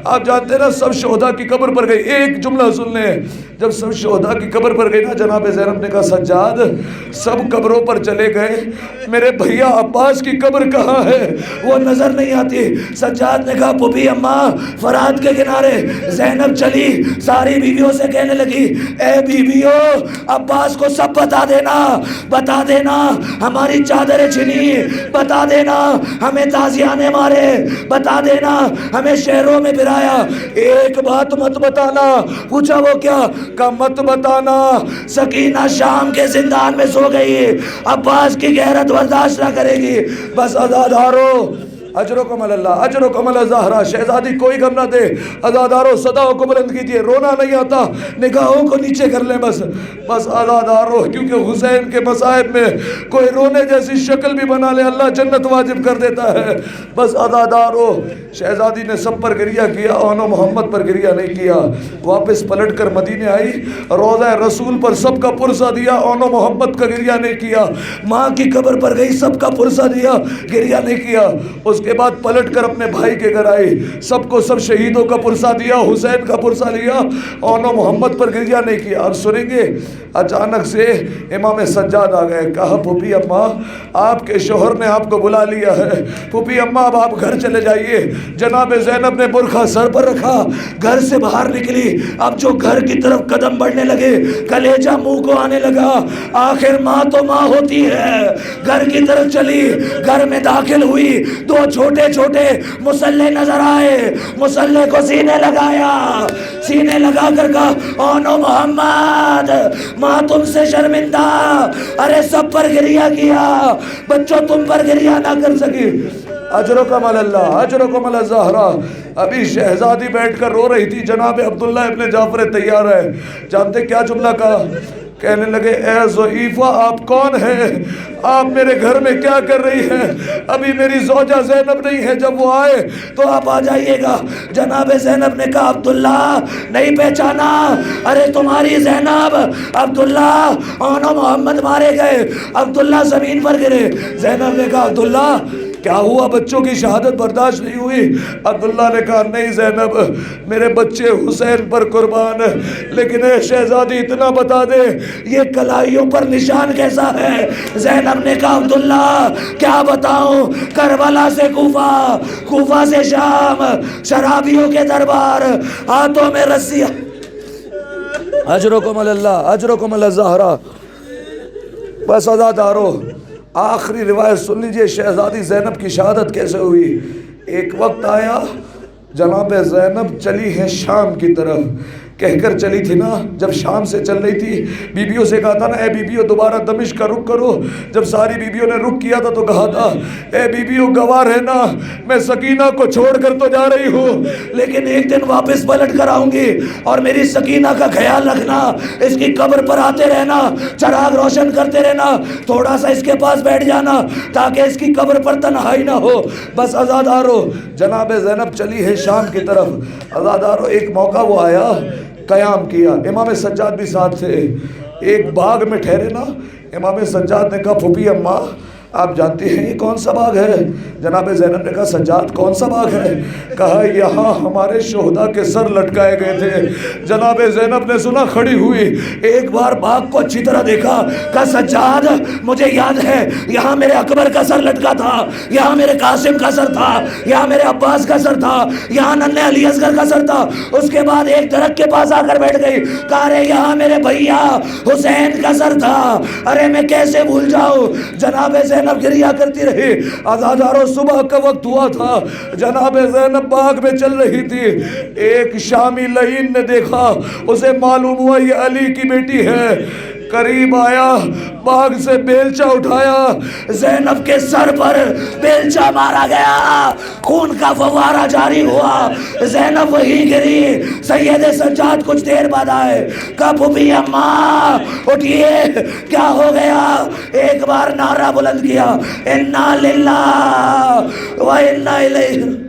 آپ جانتے نا سب شہداء کی قبر پر گئی. ایک جملہ سن لیں, جب سب شہداء کی قبر پر گئی نا جناب زینب نے کہا سجاد سب قبروں پر چلے گئے, میرے بھیا عباس کی قبر کہاں ہے, وہ نظر نہیں آتی. سجاد نے کہا پھوپھی اماں فرات کے کنارے. زینب چلی ساری بیویوں سے کہنے لگی اے بیویوں عباس کو سب بتا دینا, بتا دینا ہماری چادریں چھنی, بتا دینا ہمیں تازیہ نے مارے, بتا دینا ہمیں شہروں میں پھرایا. ایک بات مت بتانا. پوچھا وہ کیا؟ کہ مت بتانا سکینہ شام کے زندان میں سو گئی, عباس کی غیرت برداشت نہ کرے گی. بس عزاداروں اجرکم اللہ, اجرکم اللہ زہرا. شہزادی کوئی غم نہ دے. عزاداروں صداؤں کو بلند کیجئے, رونا نہیں آتا, نگاہوں کو نیچے کر لیں. بس بس عزاداروں کیونکہ حسین کے مصائب میں کوئی رونے جیسی شکل بھی بنا لے اللہ جنت واجب کر دیتا ہے. بس عزاداروں شہزادی نے سب پر گریہ کیا, اونو محمد پر گریہ نہیں کیا. واپس پلٹ کر مدینے آئی, روضہ رسول پر سب کا پرسہ دیا, اونو محمد کا گریہ نہیں کیا. ماں کی قبر پر گئی, سب کا پرسہ دیا, گریہ نہیں کیا. اس کے بعد پلٹ کر اپنے بھائی کے گھر آئی, سب کو سب شہیدوں کا پرسہ دیا, حسین کا پرسہ لیا, اونو محمد پر گریہ نہیں کیا. اب سنیں گے اچانک سے امام سجاد آ گئے. کہا پھوپھی اماں آپ کے شوہر نے آپ کو بلا لیا ہے, پھوپھی اماں اب آپ گھر چلے جائیے. جناب زینب نے برقع سر پر رکھا, گھر سے باہر نکلی. اب جو گھر کی طرف قدم بڑھنے لگے کلیجہ منہ کو آنے لگا. آخر ماں تو ماں ہوتی ہے. گھر کی طرف چلی, گھر میں داخل ہوئی, 2 چھوٹے چھوٹے مسلح نظر آئے. مسلح کو سینے لگایا, سینے لگا کر کہا اونو محمد ماں تم سے شرمندہ. ارے سب پر گریہ کیا, بچوں تم پر گریہ نہ کر سکی. اجرکم اللہ, اجرکم اللہ زہرا. ابھی شہزادی بیٹھ کر رو رہی تھی, جناب عبداللہ ابن جعفر تیار ہے. جانتے کیا جملہ کہا؟ کہنے لگے اے ضعیفہ آپ کون ہیں, آپ میرے گھر میں کیا کر رہی ہیں؟ ابھی میری زوجہ زینب نہیں ہے, جب وہ آئے تو آپ آ جائیے گا. جناب زینب نے کہا عبداللہ نہیں پہچانا, ارے تمہاری زینب. عبداللہ اونو محمد مارے گئے, عبداللہ زمین پر گرے. زینب نے کہا عبداللہ کیا ہوا, بچوں کی شہادت برداشت نہیں ہوئی؟ عبداللہ نے کہا نہیں زینب میرے بچے حسین پر قربان, لیکن اے شہزادی اتنا بتا دے یہ کلائیوں پر نشان کیسا ہے؟ زینب نے کہا عبداللہ کیا بتاؤں, کربلا سے کوفہ, کوفہ سے شام, شرابیوں کے دربار, ہاتھوں میں رسیاں. اجرکم اللہ, اجرکم اللہ زہرا. بس عزادارو آخری روایت سن لیجئے شہزادی زینب کی شہادت کیسے ہوئی. ایک وقت آیا جناب زینب چلی ہیں شام کی طرف, کہہ کر چلی تھی نا، جب شام سے چل رہی تھی بیویوں سے کہا تھا نا اے بیویوں دوبارہ دمشق کا رخ کرو، جب ساری بیویوں نے رخ کیا تھا تو کہا تھا اے بیویوں گواہ رہنا میں سکینہ کو چھوڑ کر تو جا رہی ہوں لیکن ایک دن واپس پلٹ کر آؤں گی، اور میری سکینہ کا خیال رکھنا، اس کی قبر پر آتے رہنا، چراغ روشن کرتے رہنا، تھوڑا سا اس کے پاس بیٹھ جانا تاکہ اس کی قبر پر تنہائی نہ ہو۔ بس عزادارو جناب زینب چلی ہے شام کی طرف۔ عزادارو ایک موقع وہ آیا، قیام کیا، امام سجاد بھی ساتھ تھے، ایک باغ میں ٹھہرے نا، امام سجاد نے کہا پھوپھی اماں آپ جانتے ہیں یہ کون سا باغ ہے؟ جناب زینب نے کہا سجاد کون سا باغ ہے؟ کہا یہاں ہمارے شہداء کے سر لٹکائے گئے تھے۔ جناب زینب نے سنا، کھڑی ہوئی، ایک بار باغ کو اچھی طرح دیکھا، کہا سجاد مجھے یاد ہے یہاں میرے اکبر کا سر لٹکا تھا، یہاں میرے قاسم کا سر تھا، یہاں میرے عباس کا سر تھا، یہاں ننھے علی اصغر کا سر تھا۔ اس کے بعد ایک درخت کے پاس آ کر بیٹھ گئی، کہا ارے یہاں میرے بھیا حسین کا سر تھا، ارے میں کیسے بھول جاؤں۔ جناب زینب گریا کرتی رہی۔ عزادارو صبح کا وقت ہوا تھا، جناب زینب باغ میں چل رہی تھی، ایک شامی لعین نے دیکھا، اسے معلوم ہوا یہ علی کی بیٹی ہے، قریب آیا، باغ سے بیلچہ اٹھایا، زینب کے سر پر بیلچہ مارا گیا، خون کا فوارہ جاری ہوا، زینب وہی گری۔ سید سجاد کچھ دیر بعد آئے، کہا پھوپھی اماں اٹھئے کیا ہو گیا؟ ایک بار نعرہ بلند کیا، انا للہ و انا الیہ۔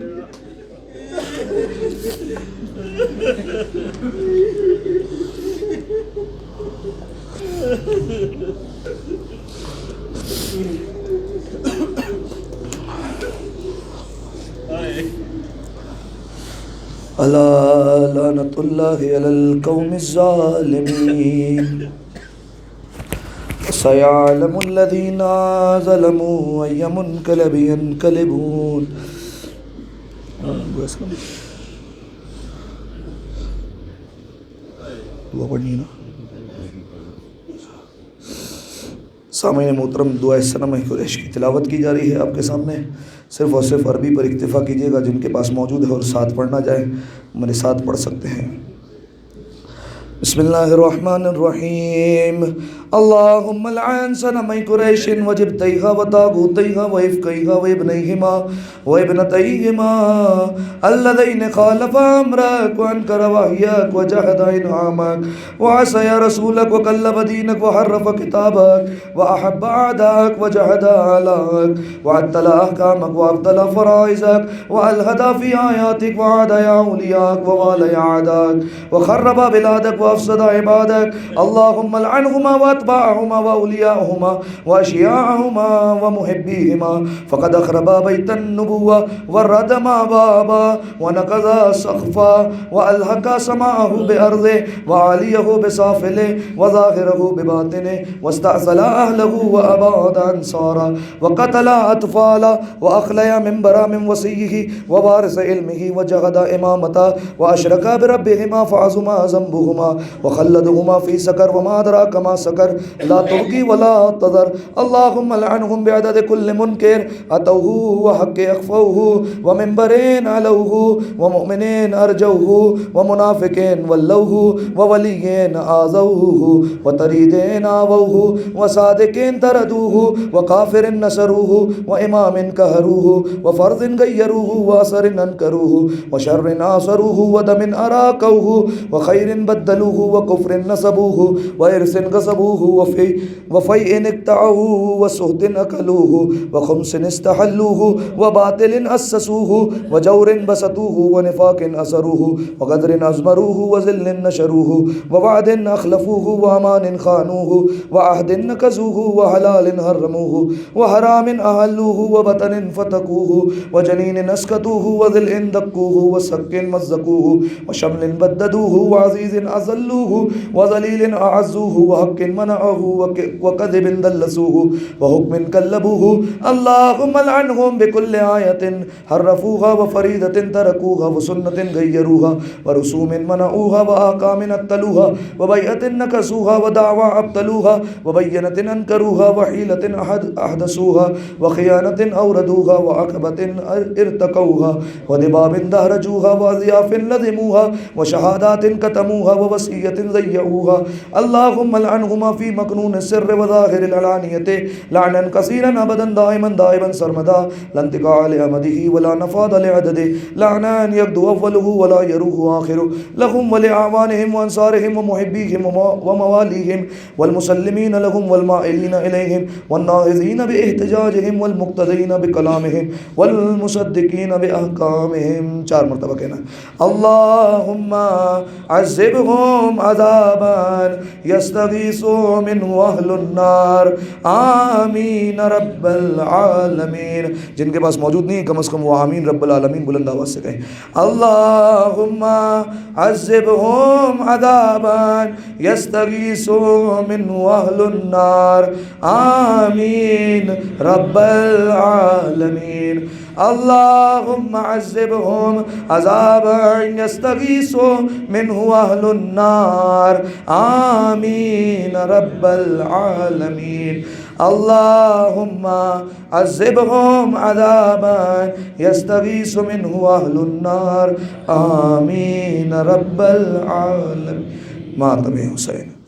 الا لعنۃ اللہ علی القوم الظالمین سیعلم الذین ظلموا ای منقلب ینقلبون۔ دعا پڑھنی ہے نا؟ سامعین محترم، دعائے سنم قریش کی تلاوت کی جا رہی ہے آپ کے سامنے، صرف اور صرف عربی پر اکتفا کیجیے گا، جن کے پاس موجود ہے اور ساتھ پڑھنا جائے میرے ساتھ پڑھ سکتے ہیں۔ بسم اللہ الرحمن الرحیم۔ اللہم لعن صنم قریش وجبتیہا وطاغوتیہا وافکیہا وابنیہما وابنتیہما الذین خالفا امرک وانکر وحیک وجحد انعامک وعصی رسولک وقلب دینک وحرف کتابک واحب عداک وجحد علاک وعطل احکامک وابدل فرائزک والہد فی آیاتک وعاد اولیاک ووالي عاداک وخرب بلادک وافسد عبادک اللہم لعنہما واتباعهما واولیاءهما واشیاءهما ومحبیهما فقد اخربا بیت النبوة وردما بابا ونقضا سقفا والحق سماعه بأرضه وعالیه بسافله وظاهره بباطنه واستعزل اهله واباد انصارا وقتل اطفالا واخلیا منبرا من وسیه ووارث علمه وجغد امامتا واشرکا بربهما فعظما ذنبهما وخلدهما في سكر وما أدراك ما سكر لا تبقي ولا تذر اللهم لعنهم بعدد كل منكر أتوه وحق أخفوه ومنبرين علوه ومؤمنين أرجوه ومنافقين ولوه ووليين آذوه وتريدين آووه وصادقين تردوه وكافر نصروه وإمام كهروه وفرض غيروه وأسر أنكروه وشر ناصروه ودم أراكوه وخير بدلوه وكفر نصبوه وإرث غصبوه وفيء اقتعوه وسهد أكلوه وخمس استحلوه وباطل أسسوه وجور بسطوه ونفاق أسروه وغدر أزمروه وذل نشروه ووعد أخلفوه وأمان خانوه وعهد نكزوه وحلال حرموه وحرام أهلوه وبطن فتكوه وجنين أسكتوه وذل دكوه وسك مزقوه وشمل بددوه وعزيز أذلوه وذليل أعزوه وحق من منعه وكذب دلسوه وحكم كلبوه اللهم لعنهم بكل آية حرفوها وفريدة تركوها وسنة غيروها ورسوم منعوها وآحكام ابتلوها وبيعة نكسوها ودعوى ابطلوها وبينة أنكروها وحيلة أحدثوها وخيانة أوردوها وعقبة ارتقوها ودباب دهرجوها وأضياف لزموها وشهادات كتموها ووصية ضيعوها اللهم لعنهما في مكنون السر وظاهر العلانية لعنا كثيرا أبدا دائما سرمدا لا انتقاء لأمده ولا نفاذ لعدده لعنا يبدو أوله ولا يروه آخره لهم ولأعوانهم وأنصارهم ومحبيهم ومواليهم والمسلمين لهم والمائلين إليهم والناهضين باحتجاجهم والمقتدين بكلامهم والمصدقين بأحكامهم. 4 مرتبہ کہنا اللهم عذبهم عذابا يستغيث منه أهل النار آمین رب العالمین. جن کے پاس موجود نہیں کم از کم وہ آمین رب العالمین بلند آواز سے کہیں. اللہم عذبهم عذابا يستغيث منه أهل النار آمین رب العالمین. اللہم عذبهم عذابا يستغيث منه أهل النار آمین رب العالمین. اللہم عذبهم عذابا يستغيث منه أهل النار آمین رب العالمین. ماتم حسین.